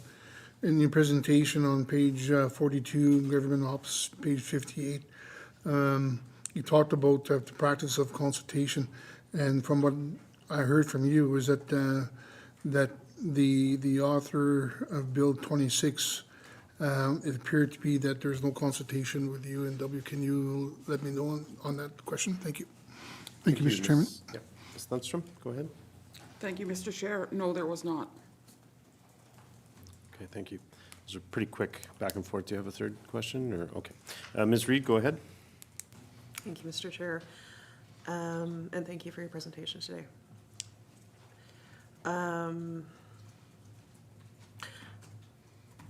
your presentation on page 42, Government Ops, page 58, you talked about the practice of consultation, and from what I heard from you was that that the author of Bill 26, it appeared to be that there's no consultation with you and W. Can you let me know on that question? Thank you. Thank you, Mr. Chairman. Yeah. Ms. Thunstrom, go ahead. Thank you, Mr. Chair. No, there was not. Okay, thank you. Those are pretty quick back and forth. Do you have a third question, or, okay. Ms. Reed, go ahead. Thank you, Mr. Chair. And thank you for your presentation today.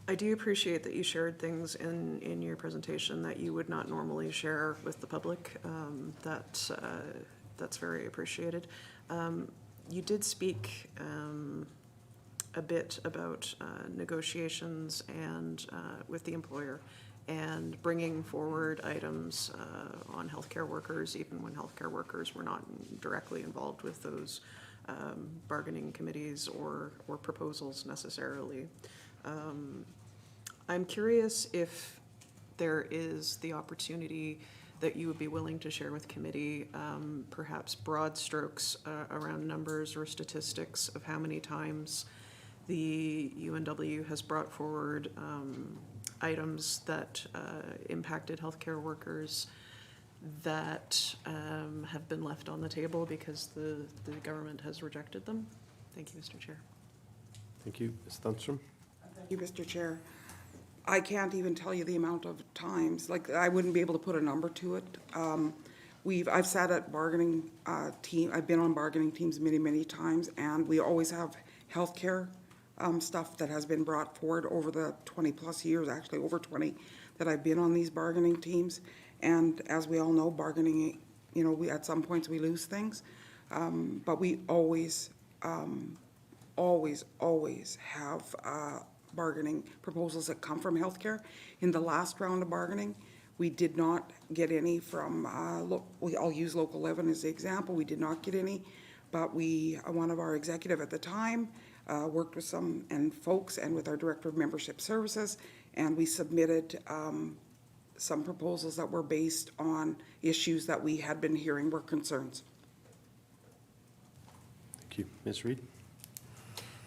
I do appreciate that you shared things in your presentation that you would not normally share with the public. That's very appreciated. You did speak a bit about negotiations and with the employer and bringing forward items on healthcare workers, even when healthcare workers were not directly involved with those bargaining committees or proposals necessarily. I'm curious if there is the opportunity that you would be willing to share with committee, perhaps broad strokes around numbers or statistics of how many times the UNW has brought forward items that impacted healthcare workers that have been left on the table because the government has rejected them. Thank you, Mr. Chair. Thank you. Ms. Thunstrom? Thank you, Mr. Chair. I can't even tell you the amount of times, like, I wouldn't be able to put a number to it. I've sat at bargaining I've been on bargaining teams many, many times, and we always have healthcare stuff that has been brought forward over the 20-plus years, actually over 20, that I've been on these bargaining teams. And as we all know, bargaining, you know, at some points we lose things, but we always have bargaining proposals that come from healthcare. In the last round of bargaining, we did not get any from, I'll use Local 11 as the example. We did not get any, but one of our executive at the time worked with some folks and with our Director of Membership Services, and we submitted some proposals that were based on issues that we had been hearing were concerns. Thank you. Ms. Reid?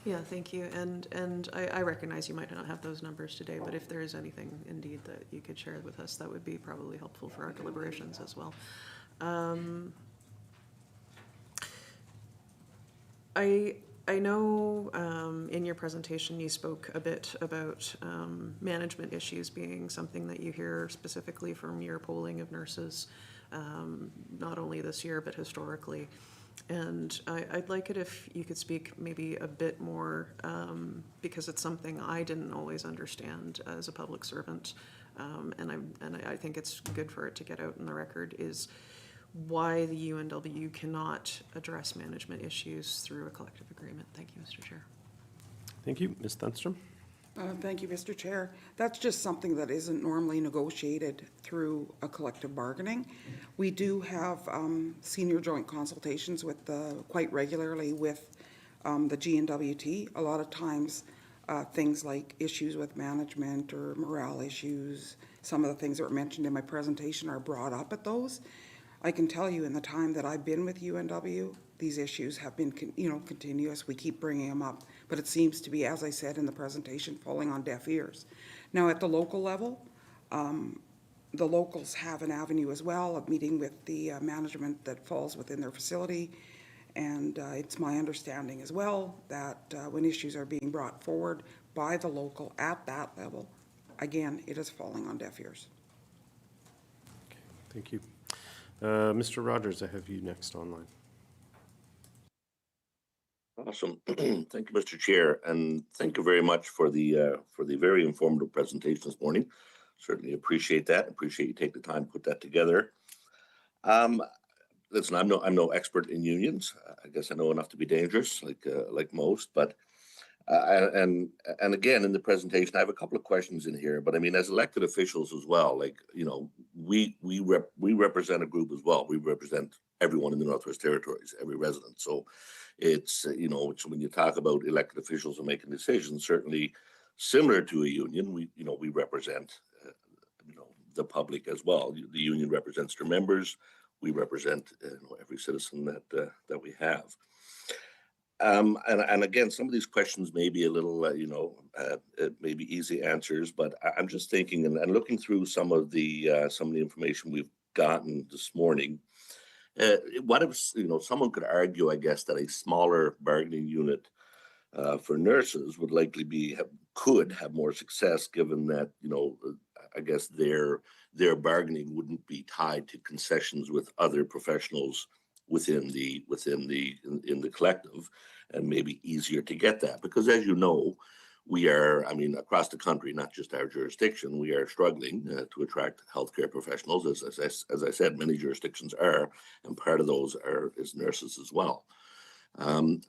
Yeah, thank you. And I recognize you might not have those numbers today, but if there is anything indeed that you could share with us, that would be probably helpful for our deliberations as well. I know in your presentation you spoke a bit about management issues being something that you hear specifically from your polling of nurses, not only this year but historically. And I'd like it if you could speak maybe a bit more, because it's something I didn't always understand as a public servant, and I think it's good for it to get out in the record, is why the UNW cannot address management issues through a collective agreement. Thank you, Mr. Chair. Thank you. Ms. Thunstrom? Thank you, Mr. Chair. That's just something that isn't normally negotiated through a collective bargaining. We do have senior joint consultations with quite regularly with the GNWT. A lot of times things like issues with management or morale issues, some of the things that were mentioned in my presentation are brought up at those. I can tell you in the time that I've been with UNW, these issues have been, continuous. We keep bringing them up, but it seems to be, as I said in the presentation, falling on deaf ears. Now, at the local level, the locals have an avenue as well of meeting with the management that falls within their facility, and it's my understanding as well that when issues are being brought forward by the local at that level, again, it is falling on deaf ears. Okay, thank you. Mr. Rogers, I have you next online. Awesome. Thank you, Mr. Chair, and thank you very much for the very informative presentation this morning. Certainly appreciate that. Appreciate you taking the time to put that together. Listen, I'm no expert in unions. I guess I know enough to be dangerous, like most. But and again, in the presentation, I have a couple of questions in here. But I mean, as elected officials as well, we represent a group as well. We represent everyone in the Northwest Territories, every resident. So it's it's when you talk about elected officials and making decisions, certainly similar to a union, we represent the public as well. The union represents their members. We represent every citizen that we have. And again, some of these questions may be a little, maybe easy answers, but I'm just thinking and looking through some of the information we've gotten this morning. What if someone could argue, I guess, that a smaller bargaining unit for nurses would likely could have more success, given that I guess their bargaining wouldn't be tied to concessions with other professionals within the collective, and maybe easier to get that, because as you know, we are, across the country, not just our jurisdiction, we are struggling to attract healthcare professionals. As I said, many jurisdictions are, and part of those is nurses as well.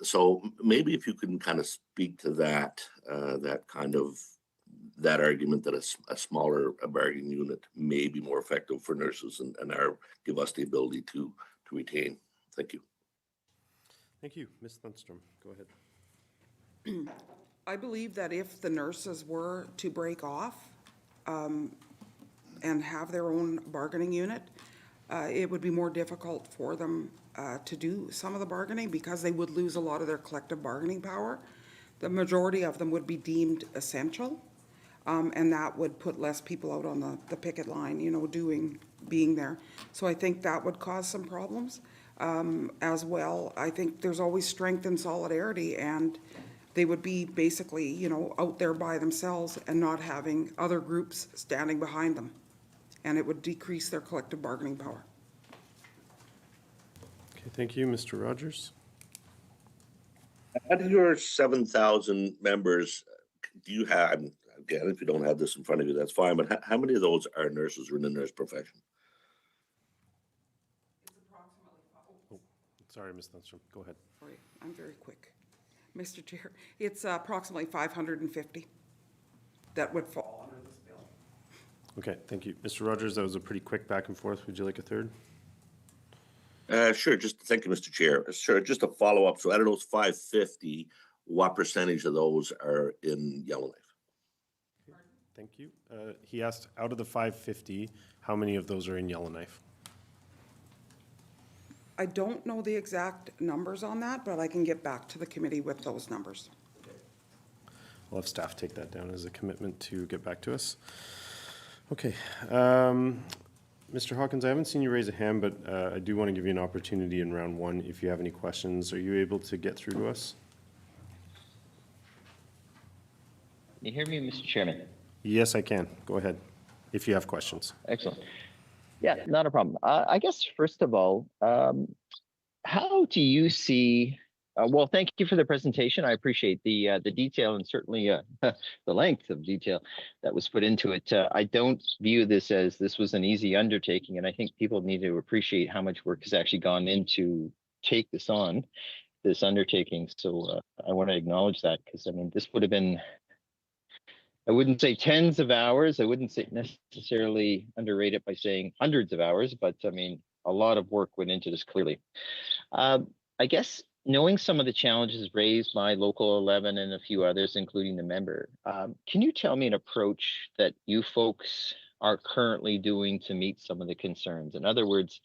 So maybe if you can kind of speak to that argument that a smaller bargaining unit may be more effective for nurses and give us the ability to retain. Thank you. Thank you. Ms. Thunstrom, go ahead. I believe that if the nurses were to break off and have their own bargaining unit, it would be more difficult for them to do some of the bargaining because they would lose a lot of their collective bargaining power. The majority of them would be deemed essential, and that would put less people out on the picket line, you know, being there. So I think that would cause some problems as well. I think there's always strength in solidarity, and they would be basically, you know, out there by themselves and not having other groups standing behind them. And it would decrease their collective bargaining power. Okay, thank you. Mr. Rogers? Out of your 7,000 members, do you have, again, if you don't have this in front of you, that's fine, but how many of those are nurses or in the nurse profession? Sorry, Ms. Thunstrom, go ahead. Sorry, I'm very quick. Mr. Chair, it's approximately 550 that would fall under this bill. Okay, thank you. Mr. Rogers, that was a pretty quick back and forth. Would you like a third? Sure, thank you, Mr. Chair. Sure, just a follow-up. So out of those 550, what percentage of those are in Yellowknife? Thank you. He asked, out of the 550, how many of those are in Yellowknife? I don't know the exact numbers on that, but I can get back to the committee with those numbers. We'll have staff take that down as a commitment to get back to us. Okay. Mr. Hawkins, I haven't seen you raise a hand, but I do want to give you an opportunity in round one if you have any questions. Are you able to get through to us? Can you hear me, Mr. Chairman? Yes, I can. Go ahead, if you have questions. Excellent. Yeah, not a problem. I guess, first of all, how do you see, well, thank you for the presentation. I appreciate the detail and certainly the length of detail that was put into it. I don't view this as this was an easy undertaking, and I think people need to appreciate how much work has actually gone into take this on, this undertaking. So I want to acknowledge that because, I mean, this would have been, I wouldn't say tens of hours. I wouldn't say necessarily underrate it by saying hundreds of hours, but I mean, a lot of work went into this clearly. I guess knowing some of the challenges raised by Local 11 and a few others, including the member, can you tell me an approach that you folks are currently doing to meet some of the concerns? In other words,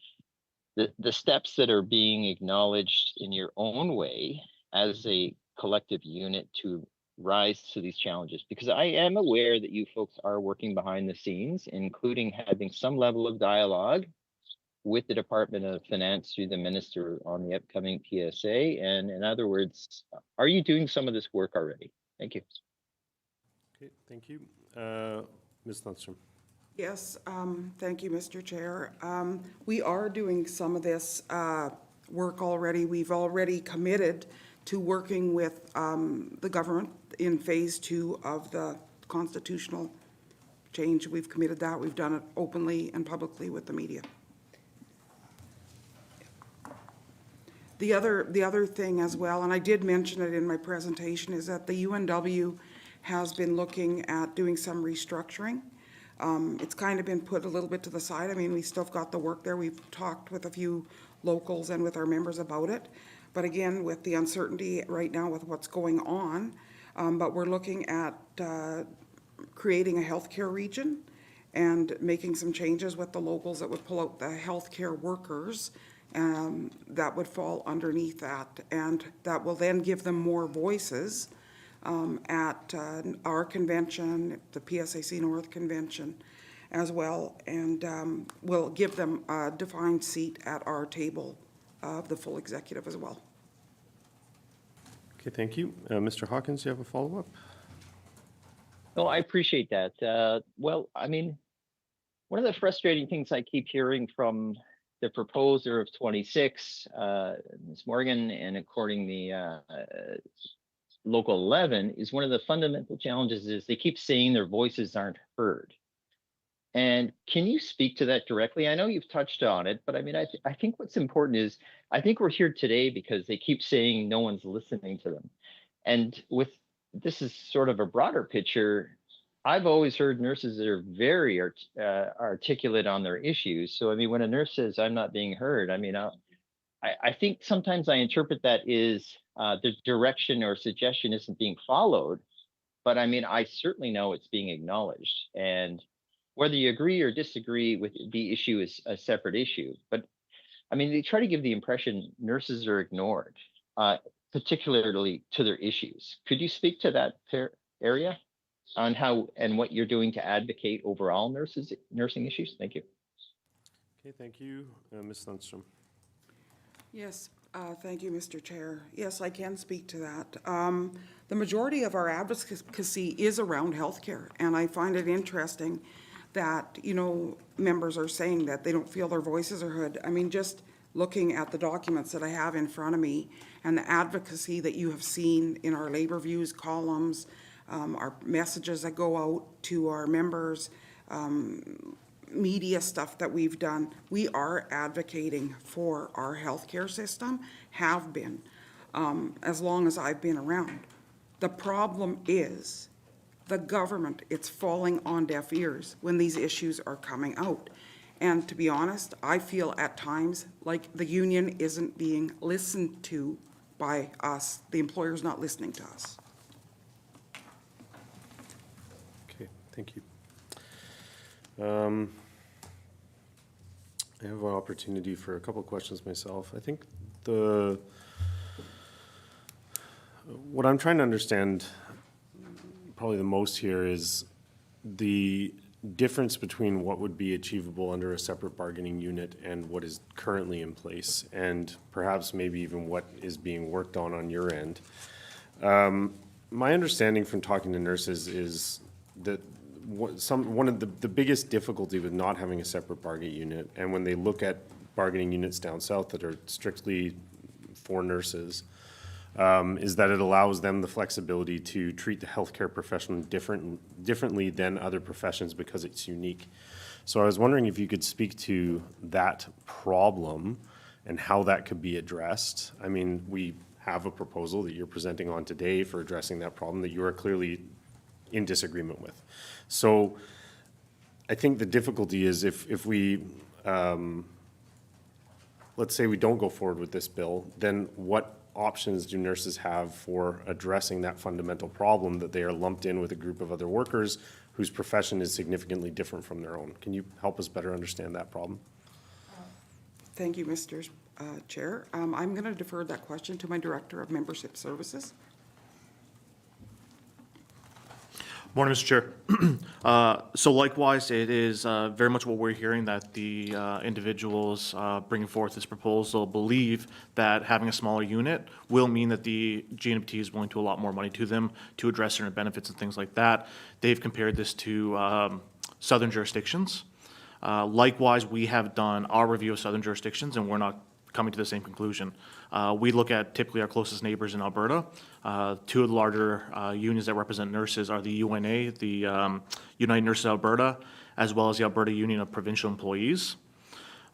the steps that are being acknowledged in your own way as a collective unit to rise to these challenges, because I am aware that you folks are working behind the scenes, including having some level of dialogue with the Department of Finance through the minister on the upcoming PSA. And in other words, are you doing some of this work already? Thank you. Okay, thank you. Ms. Thunstrom. Yes, thank you, Mr. Chair. We are doing some of this work already. We've already committed to working with the government in phase 2 of the constitutional change. We've committed that. We've done it openly and publicly with the media. The other thing as well, and I did mention it in my presentation, is that the UNW has been looking at doing some restructuring. It's kind of been put a little bit to the side. I mean, we still got the work there. We've talked with a few locals and with our members about it. But again, with the uncertainty right now with what's going on, but we're looking at creating a healthcare region and making some changes with the locals that would pull out the healthcare workers that would fall underneath that. And that will then give them more voices at our convention, the PSAC North Convention as well, and will give them a defined seat at our table of the full executive as well. Okay, thank you. Mr. Hawkins, you have a follow-up? No, I appreciate that. Well, I mean, one of the frustrating things I keep hearing from the proposer of 26, Ms. Morgan, and according the Local 11, is one of the fundamental challenges is they keep saying their voices aren't heard. And can you speak to that directly? I know you've touched on it, but I mean, I think what's important is, I think we're here today because they keep saying no one's listening to them. And with, this is sort of a broader picture, I've always heard nurses that are very articulate on their issues. So, I mean, when a nurse says, I'm not being heard, I mean, I think sometimes I interpret that is the direction or suggestion isn't being followed. But I mean, I certainly know it's being acknowledged. And whether you agree or disagree with the issue is a separate issue. But I mean, they try to give the impression nurses are ignored, particularly to their issues. Could you speak to that area on how and what you're doing to advocate overall nursing issues? Thank you. Okay, thank you. Ms. Thunstrom. Yes, thank you, Mr. Chair. Yes, I can speak to that. The majority of our advocacy is around healthcare, and I find it interesting that, you know, members are saying that they don't feel their voices are heard. I mean, just looking at the documents that I have in front of me and the advocacy that you have seen in our labor views columns, our messages that go out to our members, media stuff that we've done, we are advocating for our healthcare system, have been, as long as I've been around. The problem is the government, it's falling on deaf ears when these issues are coming out. And to be honest, I feel at times like the union isn't being listened to by us. The employer's not listening to us. Okay, thank you. I have an opportunity for a couple of questions myself. I think what I'm trying to understand probably the most here is the difference between what would be achievable under a separate bargaining unit and what is currently in place, and perhaps maybe even what is being worked on your end. My understanding from talking to nurses is that one of the biggest difficulty with not having a separate bargaining unit, and when they look at bargaining units down south that are strictly for nurses, is that it allows them the flexibility to treat the healthcare profession differently than other professions because it's unique. So I was wondering if you could speak to that problem and how that could be addressed. I mean, we have a proposal that you're presenting on today for addressing that problem that you are clearly in disagreement with. So I think the difficulty is if we, let's say we don't go forward with this bill, then what options do nurses have for addressing that fundamental problem that they are lumped in with a group of other workers whose profession is significantly different from their own? Can you help us better understand that problem? Thank you, Mr. Chair. I'm going to defer that question to my Director of Membership Services. Morning, Mr. Chair. So likewise, it is very much what we're hearing, that the individuals bringing forth this proposal believe that having a smaller unit will mean that the GNPT is willing to allot more money to them to address certain benefits and things like that. They've compared this to southern jurisdictions. Likewise, we have done our review of southern jurisdictions, and we're not coming to the same conclusion. We look at typically our closest neighbors in Alberta. Two of the larger unions that represent nurses are the UNA, the United Nurses Alberta, as well as the Alberta Union of Provincial Employees.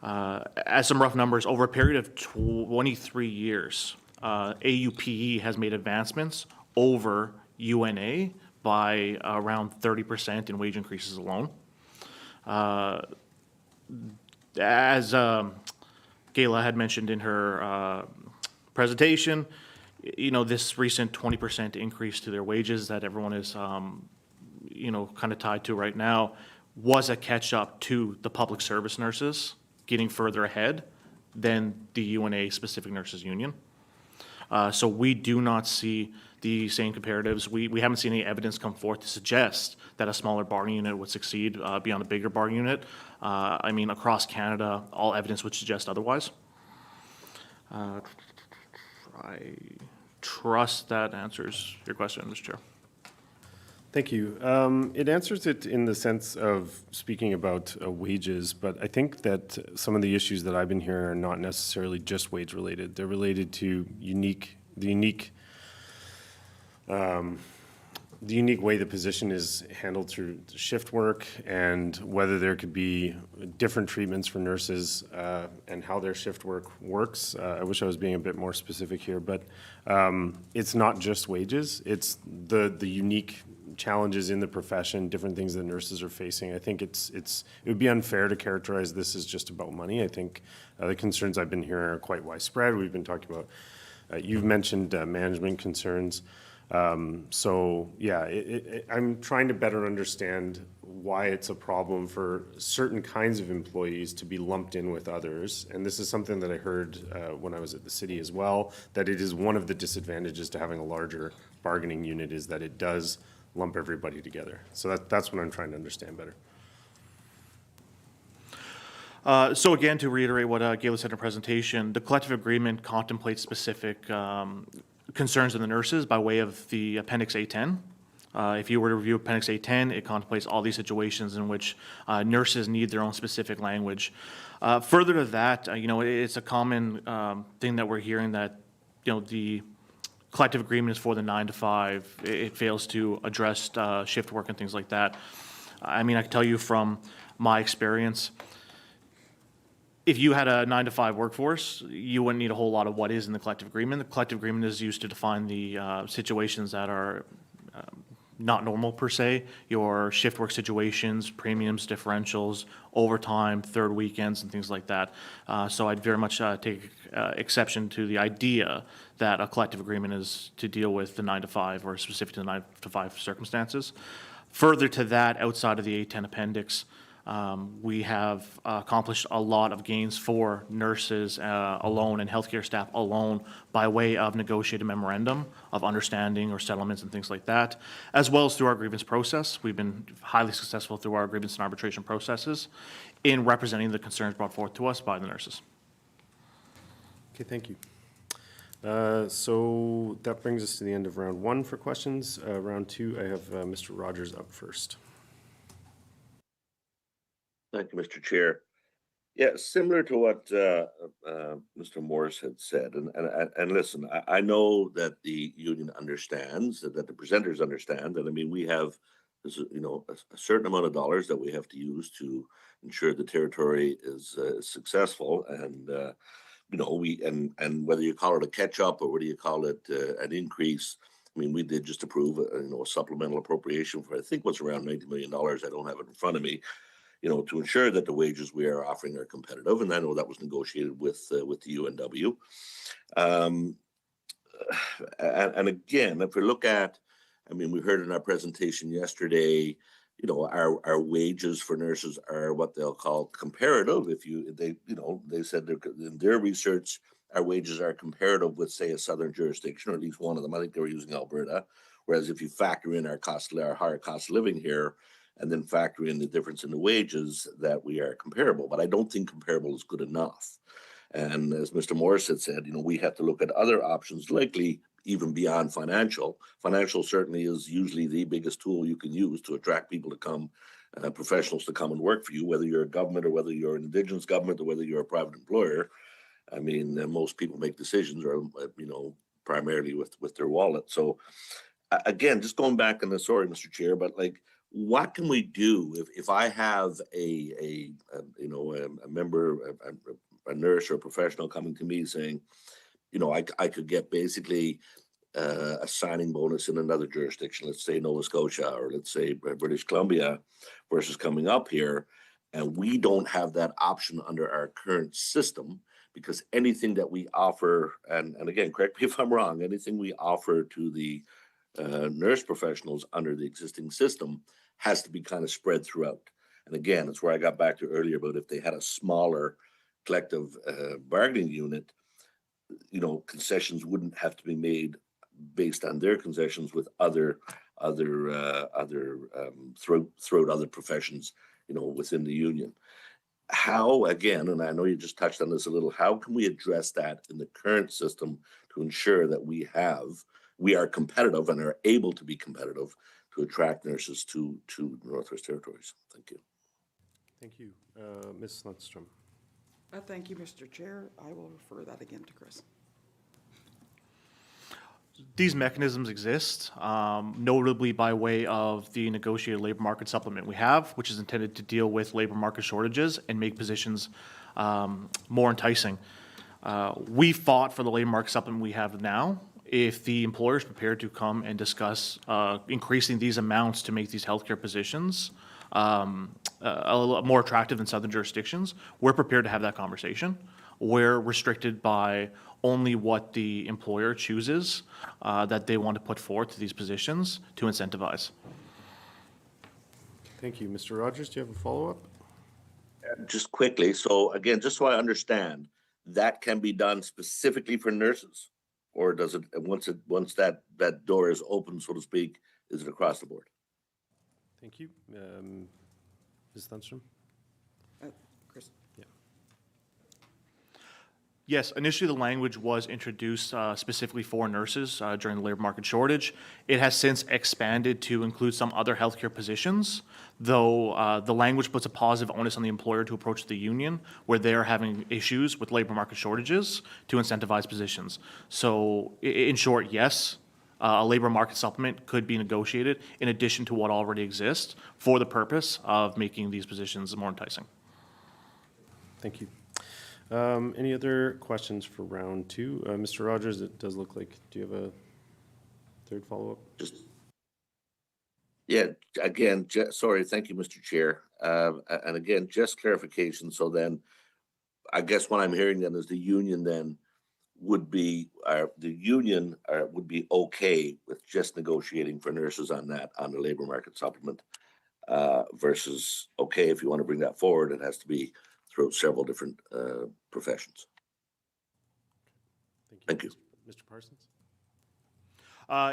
As some rough numbers, over a period of 23 years, AUPE has made advancements over UNA by around 30% in wage increases alone. As Gayla had mentioned in her presentation, you know, this recent 20% increase to their wages that everyone is, you know, kind of tied to right now was a catch-up to the public service nurses getting further ahead than the UNA specific nurses union. So we do not see the same comparatives. We haven't seen any evidence come forth to suggest that a smaller bargaining unit would succeed beyond a bigger bargaining unit. I mean, across Canada, all evidence would suggest otherwise. I trust that answers your question, Mr. Chair. Thank you. It answers it in the sense of speaking about wages, but I think that some of the issues that I've been hearing are not necessarily just wage related. They're related to the unique way the position is handled through shift work, and whether there could be different treatments for nurses and how their shift work works. I wish I was being a bit more specific here, but it's not just wages. It's the unique challenges in the profession, different things that nurses are facing. I think it would be unfair to characterize this as just about money. I think the concerns I've been hearing are quite widespread. We've been talking about, you've mentioned management concerns. So yeah, I'm trying to better understand why it's a problem for certain kinds of employees to be lumped in with others. And this is something that I heard when I was at the city as well, that it is one of the disadvantages to having a larger bargaining unit is that it does lump everybody together. So that's what I'm trying to understand better. So again, to reiterate what Gayla said in her presentation, the collective agreement contemplates specific concerns of the nurses by way of the Appendix A10. If you were to review Appendix A10, it contemplates all these situations in which nurses need their own specific language. Further to that, it's a common thing that we're hearing that, the collective agreement is for the 9 to 5. It fails to address shift work and things like that. I mean, I can tell you from my experience, if you had a 9 to 5 workforce, you wouldn't need a whole lot of what is in the collective agreement. The collective agreement is used to define the situations that are not normal per se, your shift work situations, premiums, differentials, overtime, third weekends, and things like that. So I'd very much take exception to the idea that a collective agreement is to deal with the 9 to 5 or specific to the 9 to 5 circumstances. Further to that, outside of the A10 appendix, we have accomplished a lot of gains for nurses alone and healthcare staff alone by way of negotiated memorandum of understanding or settlements and things like that, as well as through our grievance process. We've been highly successful through our grievance and arbitration processes in representing the concerns brought forth to us by the nurses. Okay, thank you. So that brings us to the end of round 1 for questions. Round 2, I have Mr. Rogers up first. Thank you, Mr. Chair. Yeah, similar to what Mr. Morris had said, and listen, I know that the union understands, that the presenters understand that. I mean, we have, a certain amount of dollars that we have to use to ensure the territory is successful, and and whether you call it a catch up or whether you call it an increase. I mean, we did just approve a supplemental appropriation for, I think, what's around $90 million. I don't have it in front of me. To ensure that the wages we are offering are competitive. And I know that was negotiated with the UNW. And again, if we look at, I mean, we heard in our presentation yesterday, our wages for nurses are what they'll call comparative. They said in their research, our wages are comparative with, say, a southern jurisdiction, or at least one of them. I think they were using Alberta. Whereas if you factor in our higher cost of living here, and then factor in the difference in the wages, that we are comparable. But I don't think comparable is good enough. And as Mr. Morris had said, we have to look at other options, likely even beyond financial. Financial certainly is usually the biggest tool you can use to attract people to come, professionals to come and work for you, whether you're a government or whether you're an Indigenous government or whether you're a private employer. I mean, most people make decisions, or primarily with their wallet. So again, just going back, and sorry, Mr. Chair, but what can we do if I have a member, a nurse or a professional coming to me saying, I could get basically a signing bonus in another jurisdiction, let's say Nova Scotia, or let's say British Columbia, versus coming up here, and we don't have that option under our current system, because anything that we offer, and again, correct me if I'm wrong, anything we offer to the nurse professionals under the existing system has to be kind of spread throughout. And again, it's where I got back to earlier about if they had a smaller collective bargaining unit, concessions wouldn't have to be made based on their concessions with other throughout other professions, within the union. How, again, and I know you just touched on this a little, how can we address that in the current system to ensure that we are competitive and are able to be competitive to attract nurses to Northwest Territories? Thank you. Thank you. Ms. Thunstrom. Thank you, Mr. Chair. I will refer that again to Chris. These mechanisms exist, notably by way of the negotiated labor market supplement we have, which is intended to deal with labor market shortages and make positions more enticing. We fought for the labor market supplement we have now. If the employer is prepared to come and discuss increasing these amounts to make these healthcare positions a little more attractive than southern jurisdictions, we're prepared to have that conversation. We're restricted by only what the employer chooses that they want to put forth to these positions to incentivize. Thank you. Mr. Rogers, do you have a follow-up? Just quickly, so again, just so I understand, that can be done specifically for nurses? Or does it, once that door is open, so to speak, is it across the board? Thank you. Ms. Thunstrom? Chris? Yes, initially the language was introduced specifically for nurses during the labor market shortage. It has since expanded to include some other healthcare positions, though the language puts a positive onus on the employer to approach the union where they are having issues with labor market shortages to incentivize positions. So in short, yes, a labor market supplement could be negotiated in addition to what already exists for the purpose of making these positions more enticing. Thank you. Any other questions for round two? Mr. Rogers, it does look like, do you have a third follow-up? Just, yeah, again, sorry, thank you, Mr. Chair. And again, just clarification, so then, I guess what I'm hearing then is the union then would be, would be okay with just negotiating for nurses on that, on the labor market supplement, versus, okay, if you want to bring that forward, it has to be throughout several different professions. Thank you. Mr. Parsons?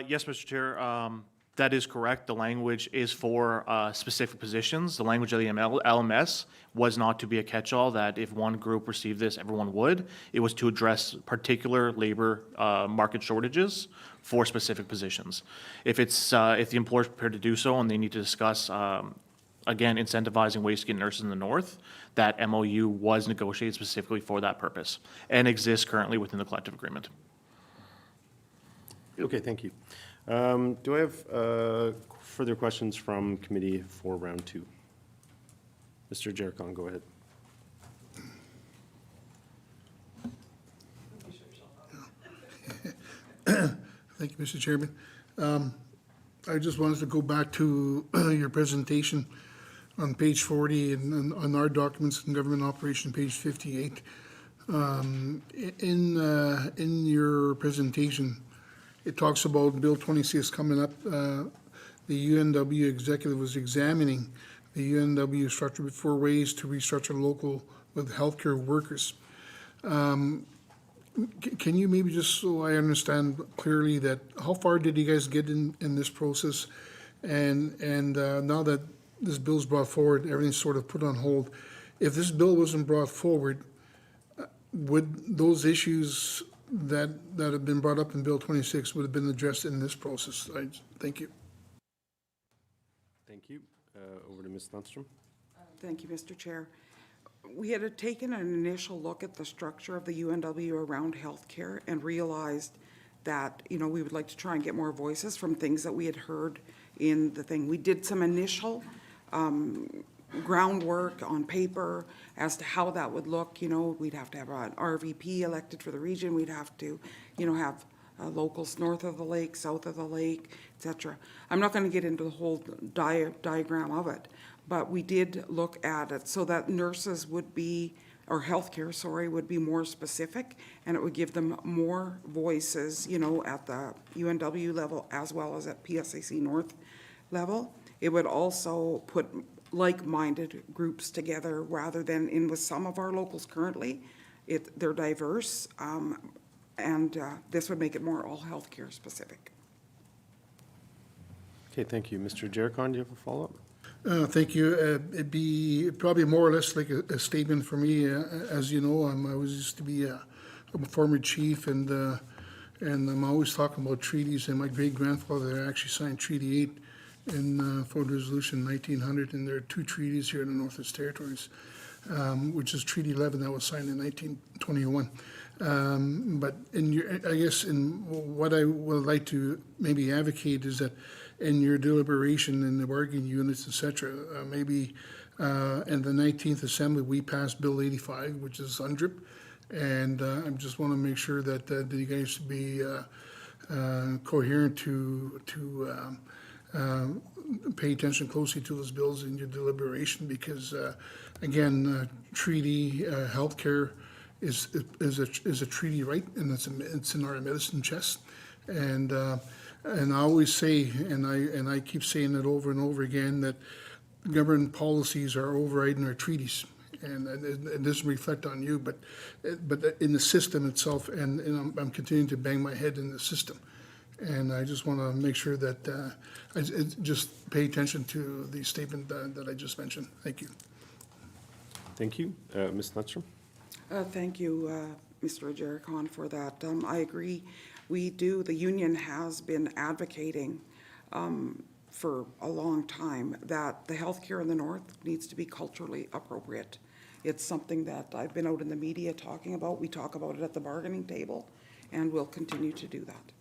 Yes, Mr. Chair, that is correct. The language is for specific positions. The language of the LMS was not to be a catch-all that if one group received this, everyone would. It was to address particular labor market shortages for specific positions. If the employer is prepared to do so and they need to discuss, again, incentivizing ways to get nurses in the north, that MOU was negotiated specifically for that purpose and exists currently within the collective agreement. Okay, thank you. Do I have further questions from committee for round two? Mr. Jericon, go ahead. Thank you, Mr. Chairman. I just wanted to go back to your presentation on page 40 and on our documents in government operation, page 58. In your presentation, it talks about Bill 26 coming up. The UNW executive was examining the UNW structure before ways to restructure local with healthcare workers. Can you maybe just so I understand clearly that how far did you guys get in this process? And now that this bill's brought forward, everything's sort of put on hold. If this bill wasn't brought forward, would those issues that have been brought up in Bill 26 would have been addressed in this process? Thank you. Thank you. Over to Ms. Thunstrom. Thank you, Mr. Chair. We had taken an initial look at the structure of the UNW around healthcare and realized that, you know, we would like to try and get more voices from things that we had heard in the thing. We did some initial groundwork on paper as to how that would look. You know, we'd have to have an RVP elected for the region. We'd have to, you know, have locals north of the lake, south of the lake, etc. I'm not going to get into the whole diagram of it, but we did look at it so that nurses would be, or healthcare, sorry, would be more specific, and it would give them more voices, you know, at the UNW level as well as at PSAC North level. It would also put like-minded groups together rather than in with some of our locals currently. They're diverse, and this would make it more all healthcare specific. Okay, thank you. Mr. Jericon, do you have a follow-up? Thank you. It'd be probably more or less like a statement for me. As you know, I was used to be I'm a former chief, and I'm always talking about treaties. And my great grandfather actually signed Treaty 8 in Ford Resolution 1900, and there are two treaties here in the Northwest Territories, which is Treaty 11 that was signed in 1921. But I guess in what I would like to maybe advocate is that in your deliberation in the bargaining units, et cetera, maybe in the 19th Assembly, we passed Bill 85, which is UNDRIP, and I just want to make sure that you guys be coherent to pay attention closely to those bills in your deliberation, because again, treaty healthcare is a treaty right, and it's in our medicine chest, and I always say, and I keep saying it over and over again, that government policies are overriding our treaties. And it doesn't reflect on you, but in the system itself, and I'm continuing to bang my head in the system. And I just want to make sure that just pay attention to the statement that I just mentioned. Thank you. Thank you. Ms. Thunstrom? Thank you, Mr. Jericon, for that. I agree. The union has been advocating for a long time that the healthcare in the north needs to be culturally appropriate. It's something that I've been out in the media talking about. We talk about it at the bargaining table, and we'll continue to do that.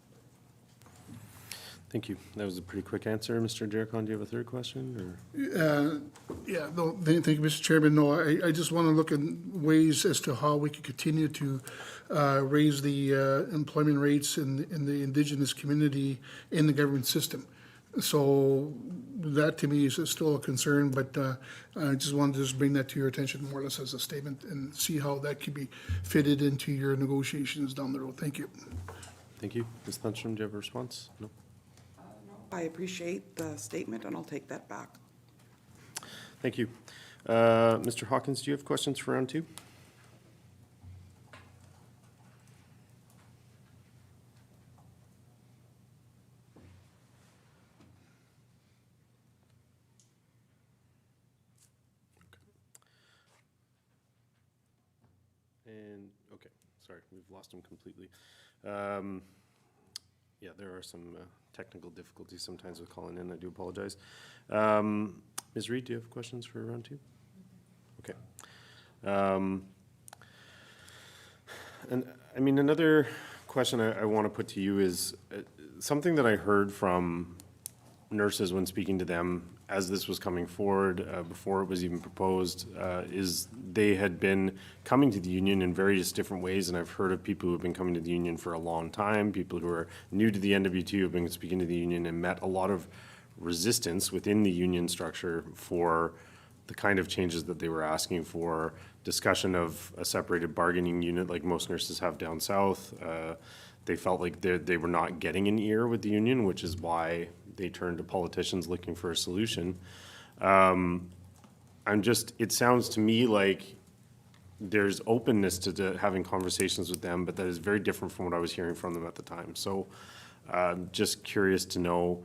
Thank you. That was a pretty quick answer. Mr. Jericon, do you have a third question, or? Yeah, no, thank you, Mr. Chairman. No, I just want to look at ways as to how we can continue to raise the employment rates in the Indigenous community in the government system. So that to me is still a concern, but I just wanted to just bring that to your attention more or less as a statement and see how that could be fitted into your negotiations down the road. Thank you. Thank you. Ms. Thunstrom, do you have a response? No? I appreciate the statement, and I'll take that back. Thank you. Mr. Hawkins, do you have questions for round two? And, okay, sorry, we've lost him completely. Yeah, there are some technical difficulties sometimes with calling in. I do apologize. Ms. Reed, do you have questions for round two? Okay. And I mean, another question I want to put to you is something that I heard from nurses when speaking to them as this was coming forward, before it was even proposed, is they had been coming to the union in various different ways, and I've heard of people who have been coming to the union for a long time, people who are new to the NWT who have been speaking to the union and met a lot of resistance within the union structure for the kind of changes that they were asking for, discussion of a separated bargaining unit like most nurses have down south. They felt like they were not getting an ear with the union, which is why they turned to politicians looking for a solution. It sounds to me like there's openness to having conversations with them, but that is very different from what I was hearing from them at the time. So just curious to know,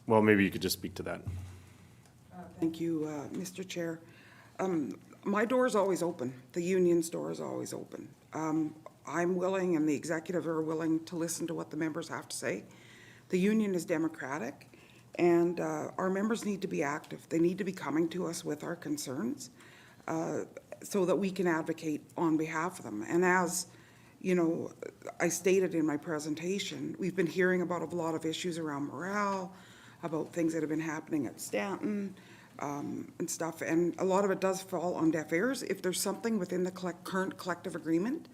well, maybe you could just speak to that. Thank you, Mr. Chair. My door is always open. The union's door is always open. I'm willing, and the executive are willing, to listen to what the members have to say. The union is democratic, and our members need to be active. They need to be coming to us with our concerns so that we can advocate on behalf of them. And as you know, I stated in my presentation, we've been hearing about a lot of issues around morale, about things that have been happening at Stanton, and stuff, and a lot of it does fall on deaf ears. If there's something within the current collective agreement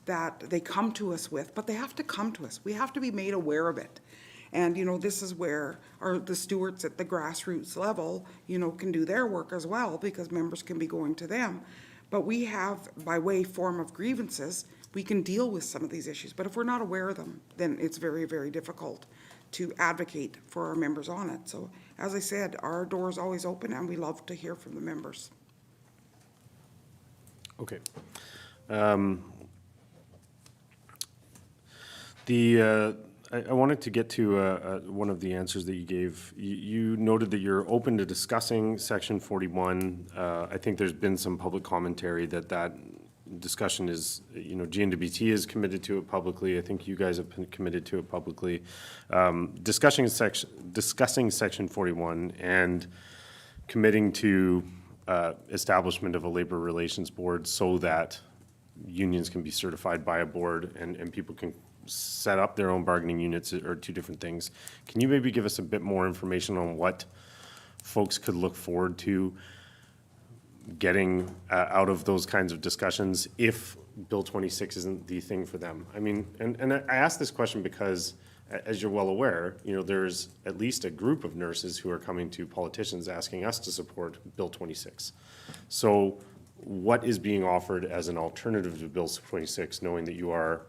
that they come to us with, but they have to come to us. We have to be made aware of it. And, you know, this is where the stewards at the grassroots level, you know, can do their work as well, because members can be going to them. But we have, by form of grievances, we can deal with some of these issues. But if we're not aware of them, then it's very, very difficult to advocate for our members on it. So, as I said, our door is always open, and we love to hear from the members. Okay. I wanted to get to one of the answers that you gave. You noted that you're open to discussing Section 41. I think there's been some public commentary that discussion is, you know, GNWT is committed to it publicly. I think you guys have been committed to it publicly. Discussing Section 41 and committing to establishment of a labor relations board so that unions can be certified by a board and people can set up their own bargaining units are two different things. Can you maybe give us a bit more information on what folks could look forward to getting out of those kinds of discussions if Bill 26 isn't the thing for them? I mean, and I ask this question because, as you're well aware, you know, there's at least a group of nurses who are coming to politicians asking us to support Bill 26. So what is being offered as an alternative to Bill 26, knowing that you are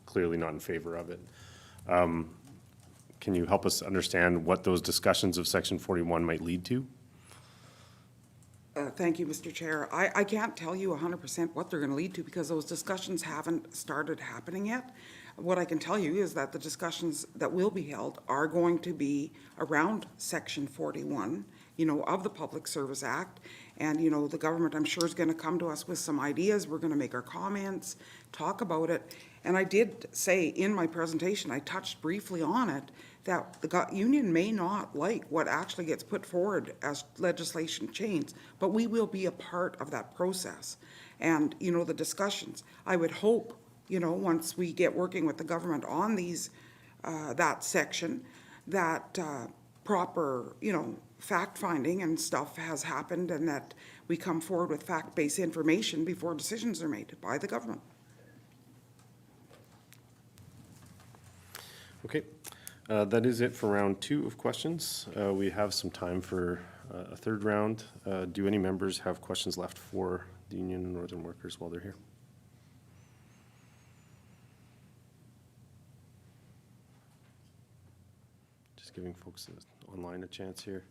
clearly not in favor of it? can you help us understand what those discussions of Section 41 might lead to? Thank you, Mr. Chair. I can't tell you 100% what they're going to lead to because those discussions haven't started happening yet. What I can tell you is that the discussions that will be held are going to be around Section 41, of the Public Service Act. And, the government, I'm sure, is going to come to us with some ideas. We're going to make our comments, talk about it. And I did say in my presentation, I touched briefly on it, that the union may not like what actually gets put forward as legislation change, but we will be a part of that process. And, the discussions, I would hope, once we get working with the government on these, that section, that proper, fact-finding and stuff has happened and that we come forward with fact-based information before decisions are made by the government. Okay, that is it for round 2 of questions. We have some time for a third round. Do any members have questions left for the Union and Northern Workers while they're here? Just giving folks online a chance here.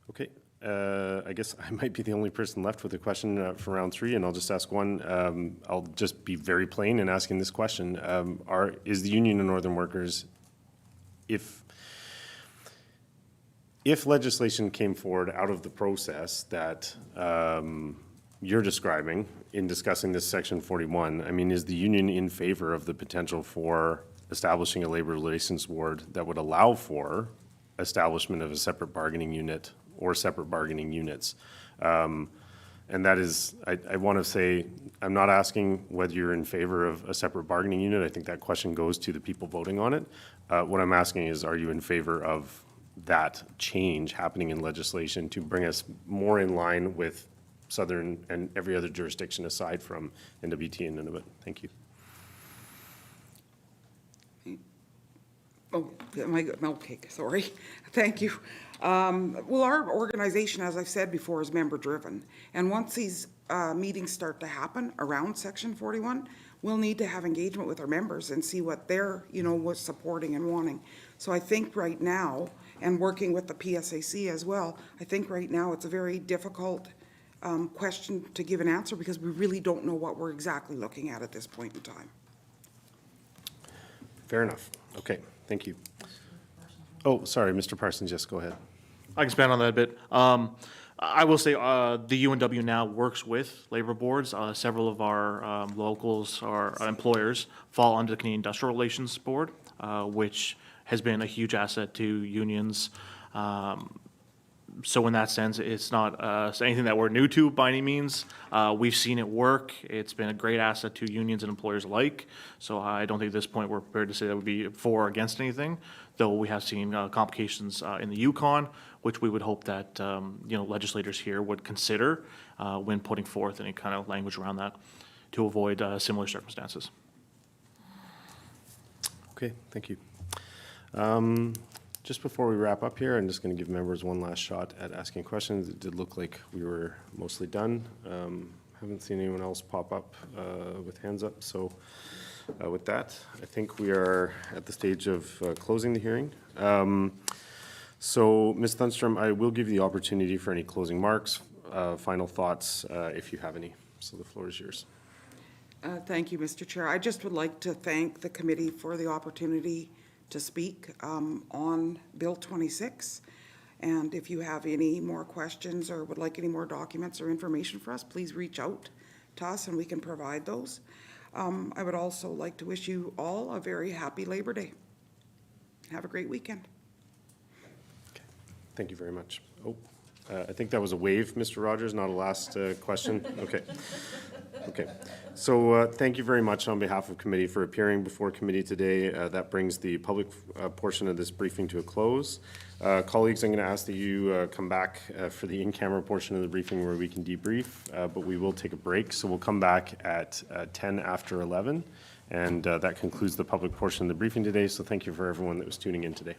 Okay, I guess I might be the only person left with a question for round 3, and I'll just ask one. I'll just be very plain in asking this question. Is the Union and Northern Workers, if legislation came forward out of the process that you're describing in discussing this Section 41, I mean, is the union in favor of the potential for establishing a labor relations board that would allow for establishment of a separate bargaining unit or separate bargaining units? And that is, I want to say, I'm not asking whether you're in favor of a separate bargaining unit. I think that question goes to the people voting on it. What I'm asking is, are you in favor of that change happening in legislation to bring us more in line with Southern and every other jurisdiction aside from NWT and Nunavut? Thank you. Oh, my milk cake, sorry. Thank you. Well, our organization, as I've said before, is member-driven. And once these meetings start to happen around Section 41, we'll need to have engagement with our members and see what they're, what's supporting and wanting. So I think right now, and working with the PSAC as well, I think right now it's a very difficult question to give an answer because we really don't know what we're exactly looking at this point in time. Fair enough. Okay, thank you. Oh, sorry, Mr. Parsons, yes, go ahead. I can expand on that a bit. I will say the UNW now works with labor boards. Several of our locals, our employers, fall under the Canadian Industrial Relations Board, which has been a huge asset to unions. So in that sense, it's not anything that we're new to by any means. We've seen it work. It's been a great asset to unions and employers alike. So I don't think at this point we're prepared to say that would be for or against anything, though we have seen complications in the Yukon, which we would hope that legislators here would consider when putting forth any kind of language around that to avoid similar circumstances. Okay, thank you. Just before we wrap up here, I'm just going to give members one last shot at asking questions. It did look like we were mostly done. Haven't seen anyone else pop up with hands up. So with that, I think we are at the stage of closing the hearing. So Ms. Thunstrom, I will give you the opportunity for any closing marks, final thoughts, if you have any. So the floor is yours. Thank you, Mr. Chair. I just would like to thank the committee for the opportunity to speak on Bill 26. And if you have any more questions or would like any more documents or information for us, please reach out to us and we can provide those. I would also like to wish you all a very happy Labor Day. Have a great weekend. Okay. Thank you very much. Oh, I think that was a wave, Mr. Rogers, not a last question. Okay. Okay. So thank you very much on behalf of committee for appearing before committee today. That brings the public portion of this briefing to a close. Colleagues, I'm going to ask that you come back for the in-camera portion of the briefing where we can debrief, but we will take a break. So we'll come back at 10 after 11, and that concludes the public portion of the briefing today. So thank you for everyone that was tuning in today.